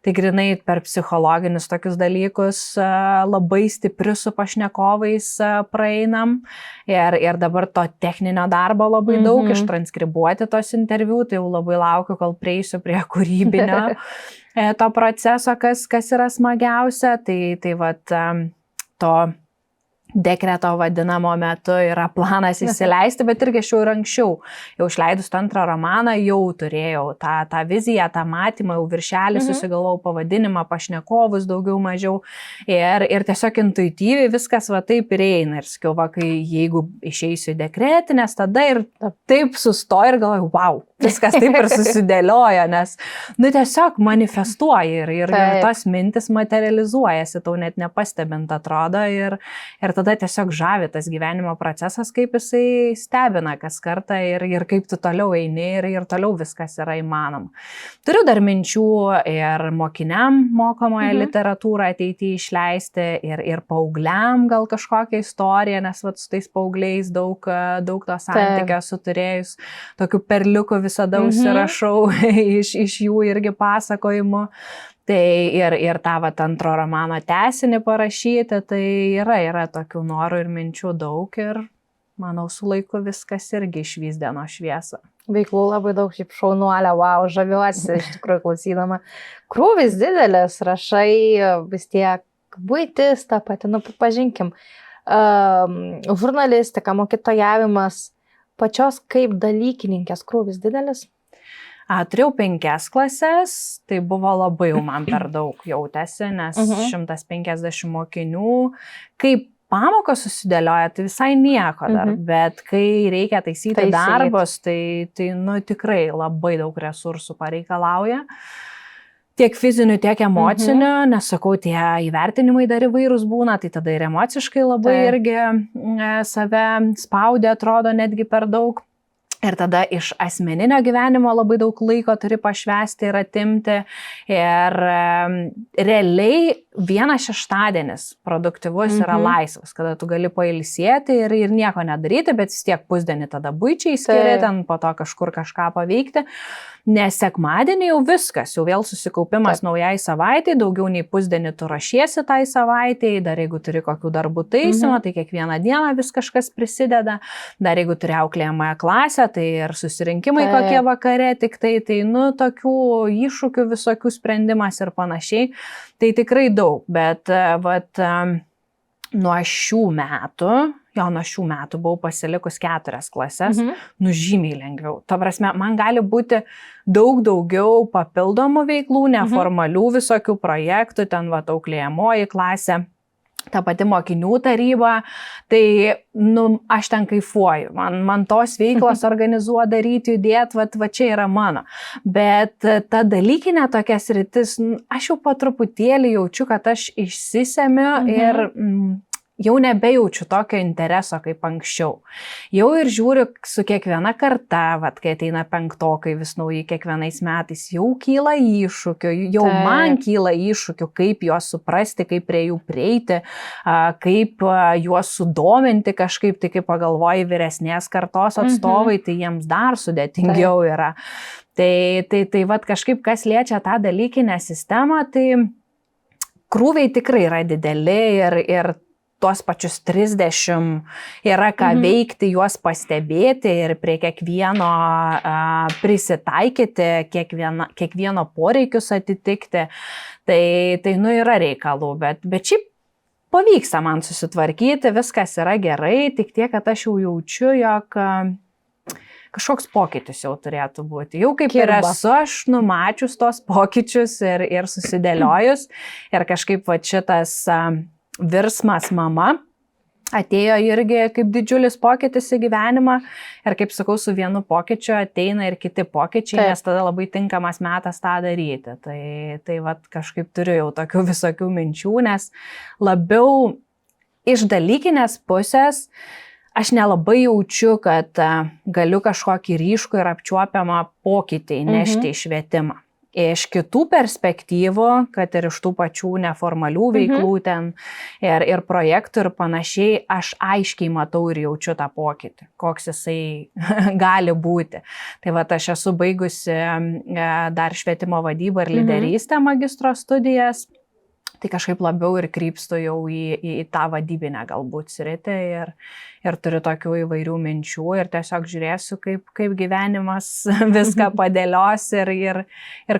Tai grinai per psichologinius tokius dalykus labai stipri su pašnekovais praeinam ir dabar to techninio darbo labai daug, ištranskribuoti tos interviu, tai jau labai laukiu, kol prieisiu prie kūrybinio to proceso, kas yra smagiausia. Tai vat to dekreto vadinamo metu yra planas įsileisti, bet irgi aš jau ir anksčiau, jau išleidus 2 romaną, jau turėjau tą viziją, tą matymą, jau viršelį susigalvojau pavadinimą, pašnekovus daugiau mažiau ir tiesiog intuityviai viskas va taip ir eina. Ir sakiau, va, kai jeigu išeisiu į dekretinės, tada ir taip sustoju ir galvoju, wow, viskas taip ir susidėlioja, nes tiesiog manifestuoji ir tos mintis materializuojasi, tau net nepastebint atrodo ir tada tiesiog žavi tas gyvenimo procesas, kaip jisai stebina kas kartą ir kaip tu toliau eini ir toliau viskas yra įmanoma. Turiu dar minčių ir mokiniam mokomoje literatūrą ateityje išleisti ir paaugliam gal kažkokią istoriją, nes vat, su tais paaugliais daug to santykio suturėjus, tokių perliukų visada užsirašau iš jų irgi pasakojimų. Tai ir tą vat 2 romano tęsinį parašyti, tai yra tokių norų ir minčių daug ir manau su laiku viskas irgi išvys dienos šviesą. Veiklų labai daug, šiaip šaunuolė, wow, žaviuosi iš tikrųjų klausydama. Krūvis didelis, rašai vis tiek buitis, tą patį, pažinkim. Žurnalistika, mokytojavimas, pačios kaip dalykininkės krūvis didelis? Turėjau 5 klases, tai buvo labai jau man per daug jautėsi, nes 150 mokinių, kaip pamokos susidėlioja, tai visai nieko dar, bet kai reikia taisyti darbus, tai tikrai labai daug resursų pareikalauja. Tiek fizinių, tiek emocinių, nes sakau, tie įvertinimai dar įvairūs būna, tai tada ir emociškai labai irgi save spaudė, atrodo netgi per daug. Ir tada iš asmeninio gyvenimo labai daug laiko turi pašvęsti ir atimti. Ir realiai 1 šeštadienis produktyvus yra laisvas, kada tu gali pailsėti ir nieko nedaryti, bet vis tiek pusdienį tada buičiai skiri, ten po to kažkur kažką paveikti. Nes sekmadienį jau viskas, jau vėl susikaupimas naujai savaitai, daugiau nei pusdienį tu ruošiesi tai savaitai, dar jeigu turi kokių darbų taisymą, tai kiekvieną dieną vis kažkas prisideda, dar jeigu turi auklėjamąją klasę, tai ir susirinkimai kokie vakare, tik tai tokių iššūkių visokių sprendimas ir panašiai, tai tikrai daug, bet vat nuo šių metų buvau pasilikus 4 klases, žymiai lengviau. Ta prasme, man gali būti daug daugiau papildomų veiklų, neformalių visokių projektų, ten auklėjamoji klasė. ta pati mokinių taryba, tai aš ten kaifuoju, man tos veiklos organizuoti, daryti, judėti, va čia yra mano. Bet ta dalykinė tokia sritis, aš jau po truputėlį jaučiu, kad aš išsisemiu ir jau nebejaučiu tokio intereso kaip anksčiau. Jau ir žiūriu su kiekviena karta, kai ateina penktokai vis nauji kiekvienais metais, jau kyla iššūkių, jau man kyla iššūkių, kaip juos suprasti, kaip prie jų prieiti, kaip juos sudominti kažkaip, tai kaip pagalvoji vyresnės kartos atstovai, tai jiems dar sudėtingiau yra. Tai vat kažkaip kas liečia tą dalykinę sistemą, tai krūviai tikrai yra dideli ir tuos pačius 30 yra ką veikti, juos pastebėti ir prie kiekvieno prisitaikyti, kiekvieno poreikius atitikti. Tai yra reikalų, bet šiaip pavyksta man susitvarkyti, viskas yra gerai, tik tiek, kad aš jau jaučiu, jog kažkoks pokytis jau turėtų būti. Jau kaip ir esu aš numačius tos pokyčius ir susidėliojus ir kažkaip va šitas virsmas mama atėjo irgi kaip didžiulis pokytis į gyvenimą ir kaip sakau, su vienu pokyčiu ateina ir kiti pokyčiai, nes tada labai tinkamas metas tą daryti. Tai vat kažkaip turiu jau tokių visokių minčių, nes labiau iš dalykinės pusės aš nelabai jaučiu, kad galiu kažkokį ryškų ir apčiuopiamą pokytį nešti į švietimą. Iš kitų perspektyvų, kad ir iš tų pačių neformalių veiklų ten ir projektų ir panašiai, aš aiškiai matau ir jaučiu tą pokytį, koks jisai gali būti. Tai va, aš esu baigusi dar švietimo vadybą ir lyderystę magistro studijas, tai kažkaip labiau ir krypstu jau į tą vadybinę galbūt sritį ir turiu tokių įvairių minčių ir tiesiog žiūrėsiu, kaip gyvenimas viską padėlios ir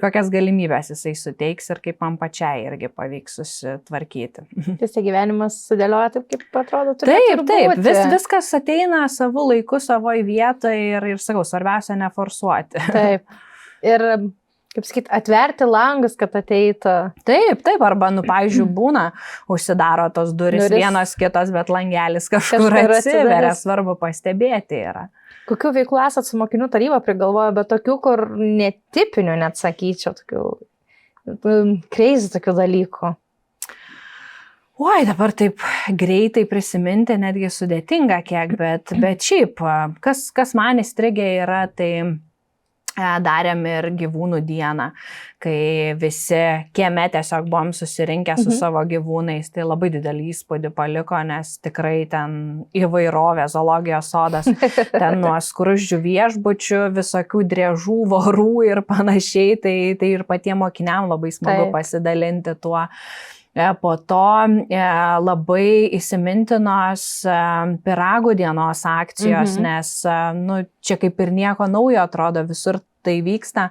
kokias galimybės jisai suteiks ir kaip man pačiai irgi pavyks susitvarkyti. Tiesiog gyvenimas sudėlioja taip, kaip atrodo turėtų būti. Taip, viskas ateina savo laiku, savoje vietoje ir sakau, svarbiausia neforsuoti. Taip. Ir kaip sakyt, atverti langus, kad ateitų. Taip, arba, pavyzdžiui, būna, užsidaro tos duris vienos kitos, bet langelis kažkur atsiveria, svarbu pastebėti yra. Kokių veiklų esat su mokinių taryba prigalvoję, bet tokių, kur netipinių, net sakyčiau, tokių crazy tokių dalykų? Oi, dabar taip greitai prisiminti, netgi sudėtinga kiek, bet šiaip, kas man įstrigė yra, tai darėm ir gyvūnų dieną, kai visi kieme tiesiog buvom susirinkę su savo gyvūnais, tai labai didelį įspūdį paliko, nes tikrai ten įvairovė, zoologijos sodas, ten nuo skruzdžių viešbučių, visokių driežų, vorų ir panašiai, tai ir patiem mokiniam labai smagu pasidalinti tuo. Po to labai įsimintinos pyragų dienos akcijos, nes čia kaip ir nieko naujo atrodo, visur tai vyksta,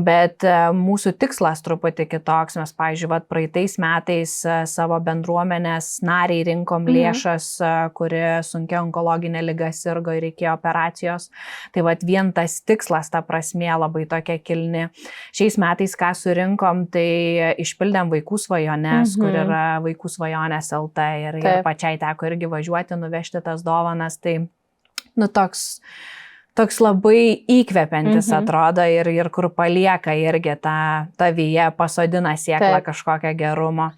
bet mūsų tikslas truputį kitoks. Mes, pavyzdžiui, praeitais metais savo bendruomenės nariai rinkom lėšas, kuri sunkia onkologinė liga sirgo ir reikėjo operacijos. Tai vien tas tikslas, ta prasmė labai tokia kilni. Šiais metais, ką surinkom, tai išpildėm vaikų svajones, kur yra vaikų svajonės LT ir pačiai teko irgi važiuoti, nuvežti tas dovanas. Tai toks labai įkvepiantis atrodo ir kur palieka irgi tavyje, pasodina sėklą kažkokią gerumo.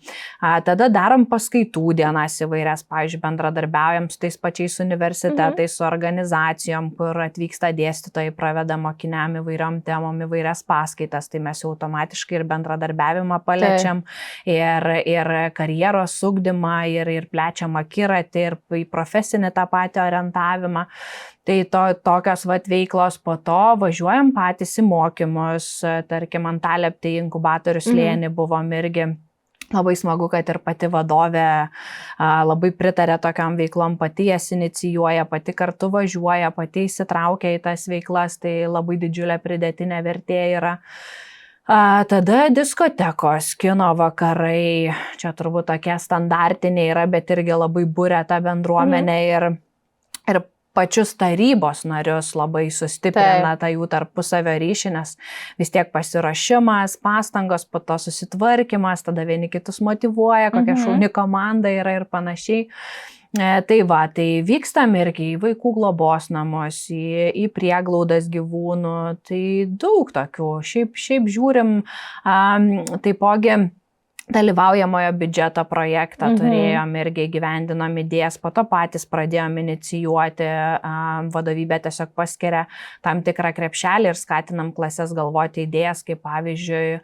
Tada darom paskaitų dienas įvairias, pavyzdžiui, bendradarbiaujam su tais pačiais universitetais, su organizacijom, kur atvyksta dėstytojai, praveda mokiniam įvairiom temom, įvairias paskaitas, tai mes jau automatiškai ir bendradarbiavimą paliečiam, ir karjeros ugdymą, ir plečiam akiratį, ir į profesinį tą patį orientavimą. Tai tokios veiklos, po to važiuojam patys į mokymus, tarkim, Antalieptėj inkubatorių slėnį buvom irgi. Labai smagu, kad ir pati vadovė labai pritarė tokiam veiklom, pati jas inicijuoja, pati kartu važiuoja, pati įsitraukia į tas veiklas, tai labai didžiulė pridėtinė vertė yra. Tada diskotekos, kino vakarai, čia turbūt tokie standartiniai yra, bet irgi labai būrė tą bendruomenę ir pačius tarybos narius labai sustiprina tą jų tarpusavio ryšį, nes vis tiek pasiruošimas, pastangos, po to susitvarkymas, tada vieni kitus motyvuoja, kokia šauni komanda yra ir panašiai. Tai va, tai vykstam irgi į vaikų globos namus, į prieglaudas gyvūnų, tai daug tokių. Šiaip žiūrim, taipogi dalyvaujamojo biudžeto projektą turėjom irgi gyvendinom idėjas, po to patys pradėjom inicijuoti, vadovybė tiesiog paskiria tam tikrą krepšelį ir skatinam klases galvoti idėjas, kaip pavyzdžiui,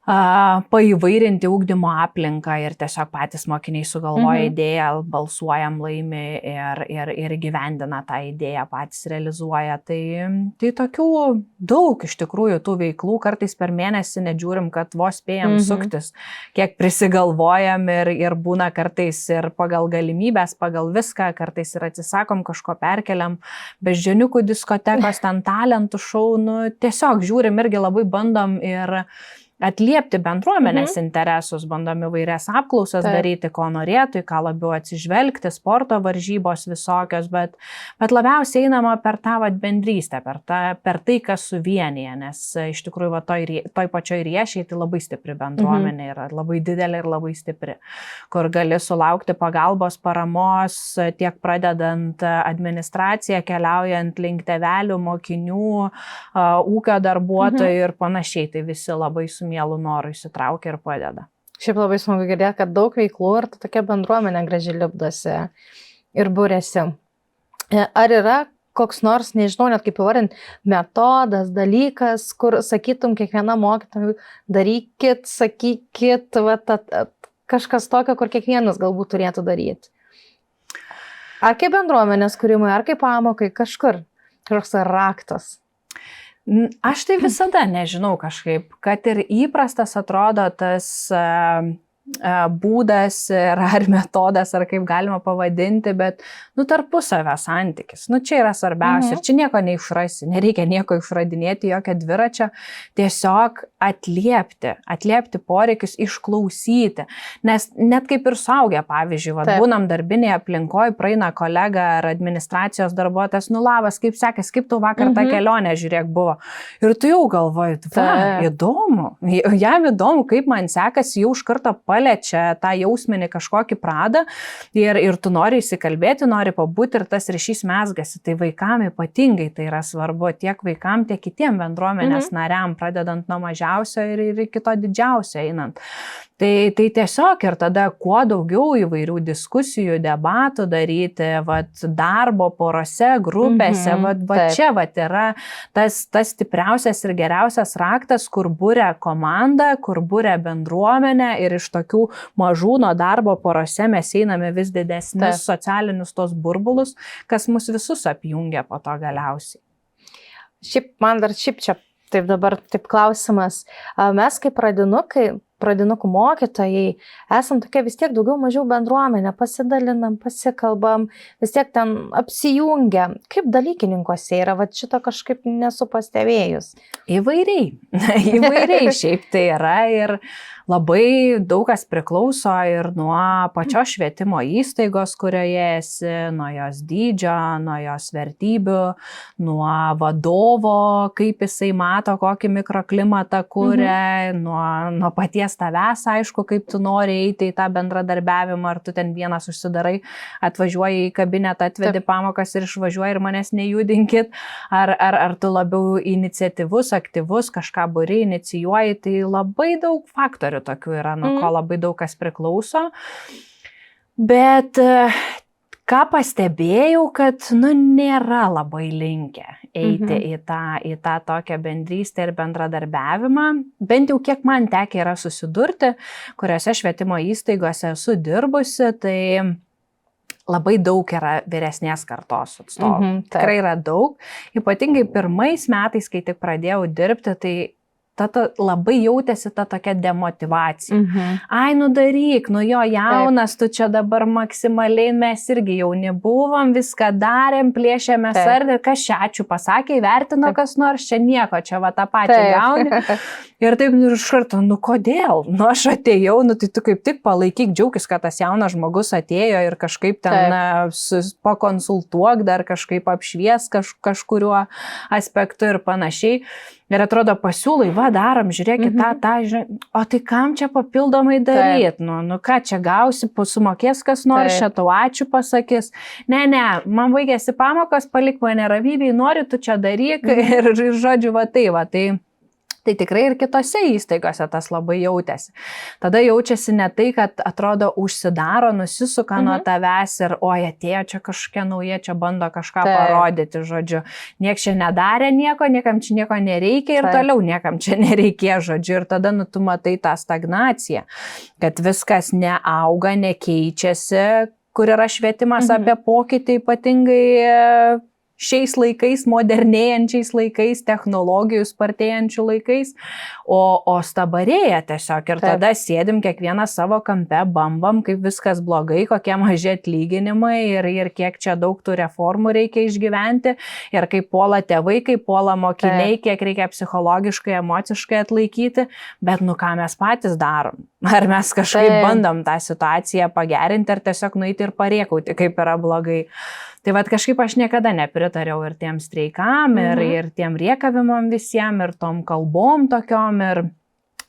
paįvairinti ugdymo aplinką ir tiesiog patys mokiniai sugalvoja idėją, balsuojam, laimi ir gyvendina tą idėją, patys realizuoja. Tai tokių daug iš tikrųjų tų veiklų, kartais per mėnesį nedžiūrim, kad vos spėjam suktis, kiek prisigalvojam ir būna kartais ir pagal galimybės, pagal viską, kartais ir atsisakom, kažko perkeliam, beždžioniukų diskotekos, ten talentų šou, tiesiog žiūrim irgi labai bandom ir atliepti bendruomenės interesus, bandom įvairias apklausas daryti, ko norėtų, ką labiau atsižvelgti, sporto varžybos visokios, bet labiausiai einama per tą bendrystę, per tai, kas suvienyje, nes iš tikrųjų toj pačioj Riešiai tai labai stipri bendruomenė yra, labai didelė ir labai stipri, kur gali sulaukti pagalbos, paramos, tiek pradedant administraciją, keliaujant link tėvelių, mokinių, ūkio darbuotojų ir panašiai, tai visi labai su mielu noru įsitraukia ir padeda. Šiaip labai smagu girdėti, kad daug veiklų ir tokia bendruomenė gražiai lipdosi ir būrėsi. Ar yra koks nors, nežinau net kaip įvardinti, metodas, dalykas, kur sakytum kiekvienam mokytojui, darykit, sakykit, kažkas tokio, kur kiekvienas galbūt turėtų daryti? Ar kaip bendruomenės kūrimui, ar kaip pamokai, kažkur, kažkoks raktas? Aš tai visada nežinau kažkaip, kad ir įprastas atrodo tas būdas ar metodas, ar kaip galima pavadinti, bet tarpusavio santykis. Čia yra svarbiausia ir čia nieko neišrasi, nereikia nieko išradinėti, jokio dviračio, tiesiog atliepti poreikius, išklausyti. Nes net kaip ir suaugę, pavyzdžiui, būnam darbinėje aplinkoje, praeina kolega ar administracijos darbuotojas, labas, kaip sekės, kaip tau vakar ta kelionė, žiūrėk, buvo. Ir tu jau galvoji, įdomu, jam įdomu, kaip man sekasi, jau iš karto paliečia tą jausminį kažkokį pradą ir tu nori įsikalbėti, nori pabūti ir tas ryšys mezgasi. Tai vaikam ypatingai tai yra svarbu, tiek vaikam, tiek kitiem bendruomenės nariam, pradedant nuo mažiausio ir iki to didžiausio einant. Tai tiesiog ir tada kuo daugiau įvairių diskusijų, debatų daryti, darbo porose, grupėse, čia yra tas stipriausias ir geriausias raktas, kur būrė komanda, kur būrė bendruomenė ir iš tokių mažų nuo darbo porose mes einame vis didesnius socialinius tos burbulus, kas mus visus apjungia po to galiausiai. Man dar čia taip dabar klausimas. Mes kaip pradinukų mokytojai esam tokie vis tiek daugiau mažiau bendruomenė, pasidalinam, pasikalbam, vis tiek ten apsijungia. Kaip dalykininkuose yra, šito kažkaip nesu pastebėjus. Įvairiai šiaip tai yra ir labai daug kas priklauso ir nuo pačios švietimo įstaigos, kurioje esi, nuo jos dydžio, nuo jos vertybių, nuo vadovo, kaip jisai mato, kokį mikroklimatą kuria, nuo paties tavęs, aišku, kaip tu nori eiti į tą bendradarbiavimą, ar tu ten vienas užsidarai, atvažiuoji į kabinetą, atvedi pamokas ir išvažiuoji ir manęs nejudinkit, ar tu labiau iniciatyvus, aktyvus, kažką buri, inicijuoji, tai labai daug faktorių tokių yra, nuo ko labai daug kas priklauso. Bet ką pastebėjau, kad nėra labai linkę eiti į tą tokią bendrystę ir bendradarbiavimą. Bent jau kiek man tekę yra susidurti, kuriuose švietimo įstaigose esu dirbusi, tai labai daug yra vyresnės kartos atstovų. Tikrai yra daug. Ypatingai pirmais metais, kai tik pradėjau dirbti, tai labai jautėsi ta tokia demotyvacija. Ai, daryk, jo jaunas, tu čia dabar maksimaliai, mes irgi jauni buvom, viską darėm, plėšėme sardį, kas čia ačiū pasakė, įvertino kas nors, čia nieko, čia tą pačią gauni. Ir taip iš karto, kodėl? Aš atėjau, tai tu kaip tik palaikyk, džiaugis, kad tas jaunas žmogus atėjo ir kažkaip ten pakonsultuok, dar kažkaip apšvies kažkuriuo aspektu ir panašiai. Ir atrodo, pasiūlai, darom, žiūrėkit, žiūrėk, o tai kam čia papildomai daryti? Ką čia gausi, sumokės kas nors, čia tau ačiū pasakys. Ne, man baigėsi pamokos, palik mane ramybėj, nori tu čia daryk ir žodžiu, tai tikrai ir kitose įstaigose tas labai jautėsi. Tada jaučiasi ne tai, kad atrodo užsidaro, nusisuka nuo tavęs ir atėjo čia kažkokia nauja, čia bando kažką parodyti, žodžiu. Niekas čia nedarė nieko, niekam čia nieko nereikia ir toliau niekam čia nereikia, žodžiu. Ir tada tu matai tą stagnaciją, kad viskas neauga, nekeičiasi, kur yra švietimas apie pokytį ypatingai šiais laikais, modernėjančiais laikais, technologijų spartėjančių laikais, o stabarėja tiesiog. Ir tada sėdim kiekvieną savo kampe, bambam, kaip viskas blogai, kokie maži atlyginimai ir kiek čia daug tų reformų reikia išgyventi ir kaip puola tėvai, kaip puola mokiniai, kiek reikia psichologiškai, emociškai atlaikyti, bet ką mes patys darom? Ar mes kažkaip bandom tą situaciją pagerinti ar tiesiog nueiti ir parėkauti, kaip yra blogai? Tai kažkaip aš niekada nepritariau ir tiem streikam, ir tiem riekavimam visiems, ir tom kalbom tokiom, ir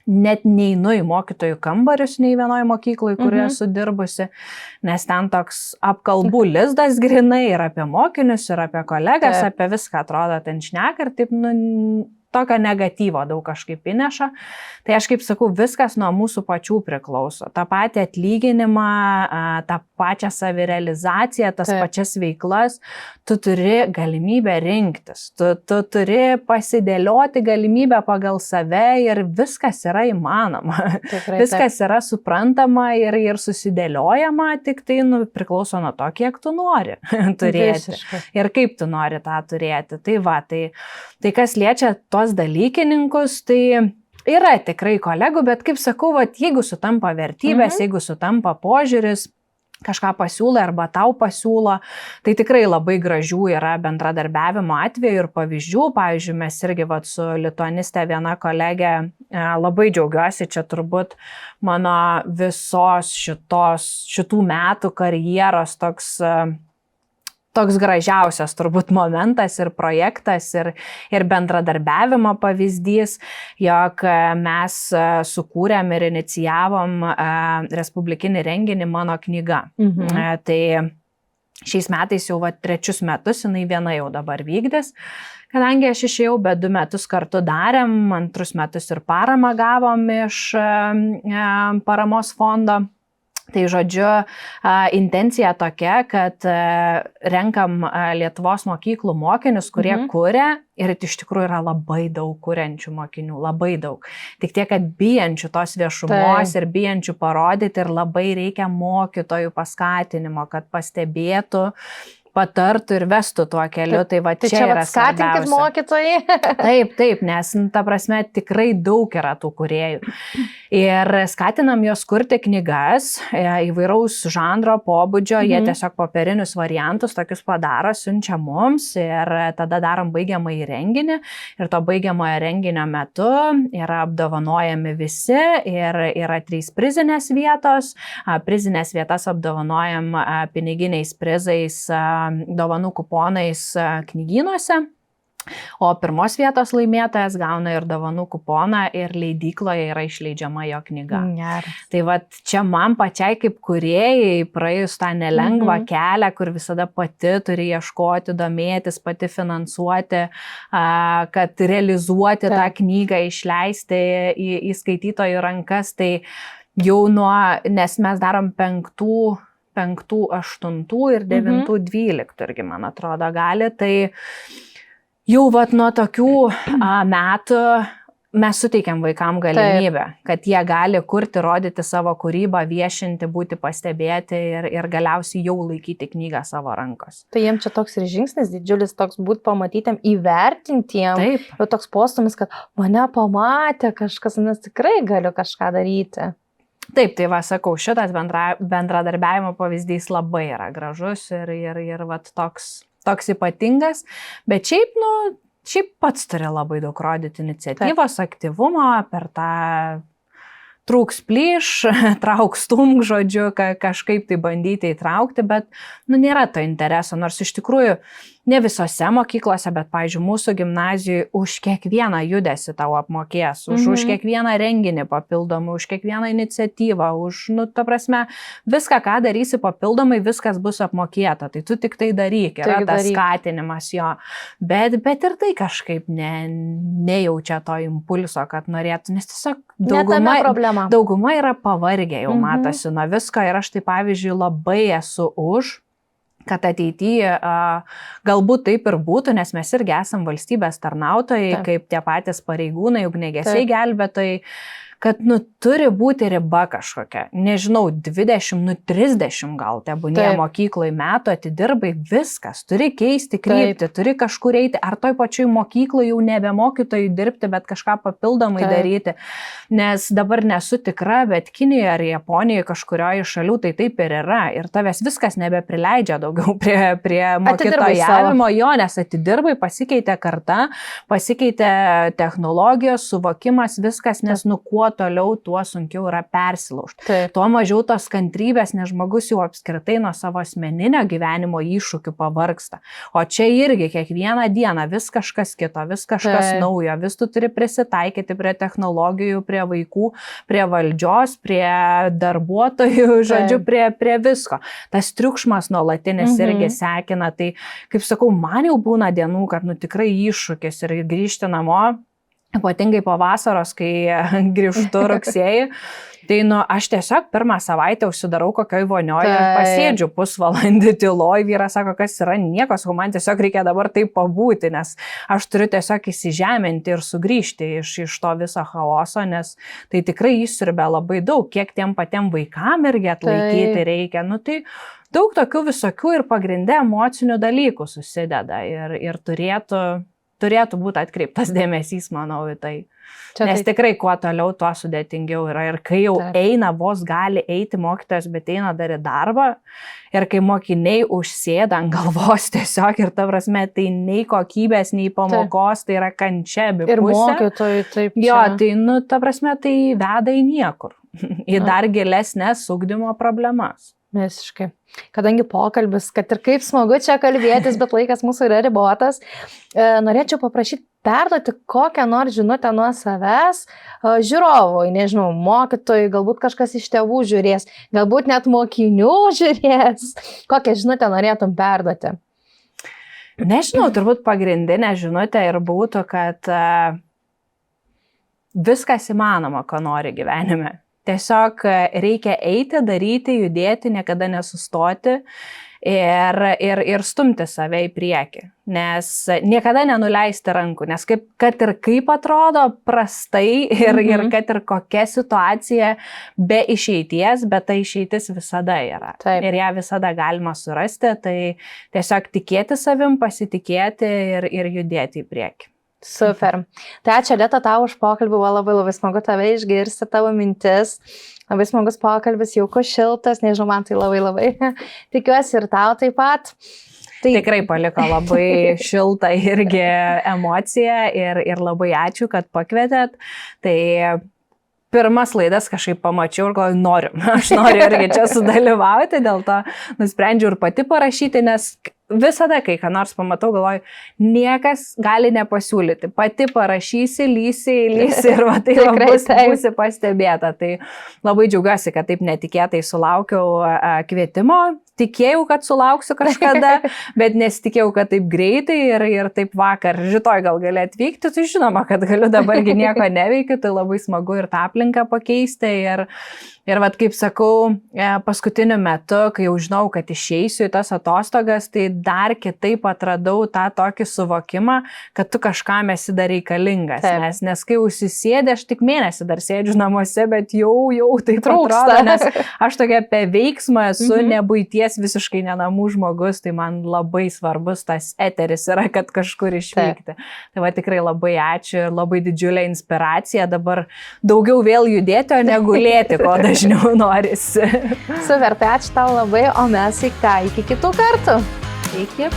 net neinu į mokytojų kambarius nei vienoje mokykloje, kurioje esu dirbusi, nes ten toks apkalbų lizdas grinai ir apie mokinius, ir apie kolegas, apie viską atrodo ten šneka ir taip, tokio negatyvo daug kažkaip įneša. Tai aš kaip sakau, viskas nuo mūsų pačių priklauso. Ta patį atlyginimą, tą pačią savirealizaciją, tas pačias veiklas, tu turi galimybę rinktis. Tu turi pasidėlioti galimybę pagal save ir viskas yra įmanoma. Tikrai, viskas yra suprantama ir susidėliojama, tik tai priklauso nuo to, kiek tu nori turėti. Ir kaip tu nori tą turėti. Tai kas liečia tos dalykininkus, tai yra tikrai kolegų, bet kaip sakau, jeigu sutampa vertybės, jeigu sutampa požiūris, kažką pasiūlo arba tau pasiūlo, tai tikrai labai gražių yra bendradarbiavimo atvejų ir pavyzdžių. Pavyzdžiui, mes irgi su lituaniste viena kolegė labai džiaugiuosi, čia turbūt mano visos šitų metų karjeros toks gražiausias turbūt momentas ir projektas ir bendradarbiavimo pavyzdys, jog mes sukūrėm ir inicijavom respublikinį renginį Mano knyga. Tai šiais metais jau 3 metus, jinai viena jau dabar vykdės, kadangi aš išėjau, bet 2 metus kartu darėm, 2 metus ir paramą gavom iš paramos fondo. Tai žodžiu, intencija tokia, kad renkam Lietuvos mokyklų mokinius, kurie kuria ir iš tikrųjų yra labai daug kuriančių mokinių, labai daug. Tik tiek, kad bijančių tos viešumos ir bijančių parodyti ir labai reikia mokytojų paskatinimo, kad pastebėtų, patartų ir vestų tuo keliu. Tai čia yra skatinkit mokytojai. Taip, nes ta prasme tikrai daug yra tų kūrėjų. Ir skatinam juos kurti knygas įvairaus žanro, pobūdžio, jie tiesiog popierinius variantus tokius padaro, siunčia mums ir tada darom baigiamąjį renginį. Ir to baigiamojo renginio metu yra apdovanojami visi ir yra 3 prizinės vietos. Prizinės vietas apdovanojam piniginiais prizais, dovanų kuponais knygynuose, o 1 vietos laimėtojas gauna ir dovanų kuponą ir leidykloje yra išleidžiama jo knyga. Tai čia man pačiai kaip kūrėjai praėjus tą nelengvą kelią, kur visada pati turi ieškoti, domėtis, pati finansuoti, kad realizuoti tą knygą, išleisti į skaitytojų rankas, tai jau nes mes darom 5, 8 ir 9, 12 irgi, man atrodo, gali. Tai jau nuo tokių metų mes suteikiam vaikam galimybę, kad jie gali kurti, rodyti savo kūrybą, viešinti, būti pastebėti ir galiausiai jau laikyti knygą savo rankos. Tai jiems čia toks ir žingsnis didžiulis, toks būti pamatytiem, įvertintiem. Jau toks postumis, kad mane pamatė kažkas, nes tikrai galiu kažką daryti. Taip, tai sakau, šitas bendradarbiavimo pavyzdys labai yra gražus ir toks ypatingas, bet šiaip, šiaip pats turi labai daug rodyti iniciatyvos, aktyvumo per tą trūks plyš, trauks stumk, žodžiu, kažkaip tai bandyti įtraukti, bet nėra to intereso, nors iš tikrųjų ne visose mokyklose, bet, pavyzdžiui, mūsų gimnazijoje už kiekvieną judesį tau apmokės, už kiekvieną renginį papildomai, už kiekvieną iniciatyvą, ta prasme, viską, ką darysi papildomai, viskas bus apmokėta, tai tu tik tai daryk, yra tas skatinimas jo, bet ir tai kažkaip nejaučia to impulso, kad norėtų, nes tiesiog dauguma yra pavargę, jau matosi nuo visko ir aš tai, pavyzdžiui, labai esu už, kad ateityje galbūt taip ir būtų, nes mes irgi esam valstybės tarnautojai, kaip tie patys pareigūnai, ugniagesiai, gelbėtojai, kad turi būti riba kažkokia, nežinau, 20, 30 gal tebūnė mokyklai metų atidirbai, viskas, turi keisti kryptį, turi kažkur eiti, ar toj pačioj mokyklai jau nebe mokytojai dirbti, bet kažką papildomai daryti, nes dabar nesu tikra, bet Kinijoje ar Japonijoje kažkurioje šalių tai taip ir yra ir tavęs viskas nebeprileidžia daugiau prie mokytojavimo, jo, nes atidirbai, pasikeitė karta, pasikeitė technologijos, suvokimas, viskas, nes kuo toliau, tuo sunkiau yra persilaužti. Tuo mažiau tos kantrybės, nes žmogus jau apskritai nuo savo asmeninio gyvenimo iššūkių pavargsta. O čia irgi kiekvieną dieną vis kažkas kito, vis kažkas naujo, vis tu turi prisitaikyti prie technologijų, prie vaikų, prie valdžios, prie darbuotojų, žodžiu, prie visko. Tas triukšmas nuolatinis irgi sekina. Tai, kaip sakau, man jau būna dienų, kad tikrai iššūkis ir grįžti namo, ypatingai po vasaros, kai grįžtu rugsėjį, tai aš tiesiog pirmą savaitę užsidarau kokioj vonioje ir pasėdžiu pusvalandį tyloj, vyras sako, kas yra nieko, man tiesiog reikia dabar taip pabūti, nes aš turiu tiesiog įsižeminti ir sugrįžti iš to viso chaoso, nes tai tikrai įsiurbia labai daug, kiek tiem patiem vaikam irgi atlaikyti reikia, tai daug tokių visokių ir pagrinde emocinių dalykų susideda ir turėtų būti atkreiptas dėmesys, manau, į tai. Nes tikrai kuo toliau, tuo sudėtingiau yra. Ir kai jau eina, vos gali eiti mokytojas, bet eina dar į darbą. Ir kai mokiniai užsėda ant galvos tiesiog ir ta prasme, tai nei kokybės, nei pamokos, tai yra kančia abipusė. Ir mokytojai taip. Jo, tai, ta prasme, tai veda į niekur. Į dar gilesnės ugdymo problemas. Visiškai. Kadangi pokalbis, kad ir kaip smagu čia kalbėtis, bet laikas mūsų yra ribotas, norėčiau paprašyti perduoti kokią nors žinutę nuo savęs žiūrovui, nežinau, mokytojui, galbūt kažkas iš tėvų žiūrės, galbūt net mokinių žiūrės. Kokią žinutę norėtum perduoti? Nežinau, turbūt pagrindinė žinutė ir būtų, kad viskas įmanoma, ko nori gyvenime. Tiesiog reikia eiti, daryti, judėti, niekada nesustoti ir stumti save į priekį. Nes niekada nenuleisti rankų, nes kad ir kaip atrodo prastai ir kad ir kokia situacija be išeities, bet ta išeitis visada yra. Ir ją visada galima surasti, tai tiesiog tikėti savim, pasitikėti ir judėti į priekį. Super. Tai ačiū, Leta, tau už pokalbį, buvo labai smagu tave išgirsti, tavo mintis. Labai smagus pokalbis, jaukus, šiltas, nežinau, man tai labai tikiuosi ir tau taip pat. Tikrai paliko labai šiltą irgi emociją ir labai ačiū, kad pakvietėt. Tai pirmas laidas kažkaip pamačiau ir galvoju, aš noriu irgi čia sudalyvauti, dėl to nusprendžiau ir pati parašyti, nes visada, kai ką nors pamatau, galvoju, niekas gali nepasiūlyti. Pati parašysi, lysi ir tai būsi pastebėta. Tai labai džiaugiuosi, kad taip netikėtai sulaukiau kvietimo. Tikėjau, kad sulauksiu kažkada, bet nesitikėjau, kad taip greitai ir taip vakar, rytoj gal gali atvykti. Tai žinoma, kad galiu dabargi nieko neveikiu, tai labai smagu ir tą aplinką pakeisti. Ir vat, kaip sakau, paskutiniu metu, kai jau žinau, kad išeisiu į tas atostogas, tai dar kitaip atradau tą tokį suvokimą, kad tu kažkam esi dar reikalingas. Nes kai užsisėdė, aš tik mėnesį dar sėdžiu namuose, bet jau taip atrodo, nes aš tokia apie veiksmą esu, nebuities visiškai nenamų žmogus, tai man labai svarbus tas eteris yra, kad kažkur išvykti. Tai va tikrai labai ačiū, labai didžiulė inspiracija, dabar daugiau vėl judėti, o negulėti, ko dažniau norisi. Super, tai ačiū tau labai, o mes iki kitų kartų. Iki.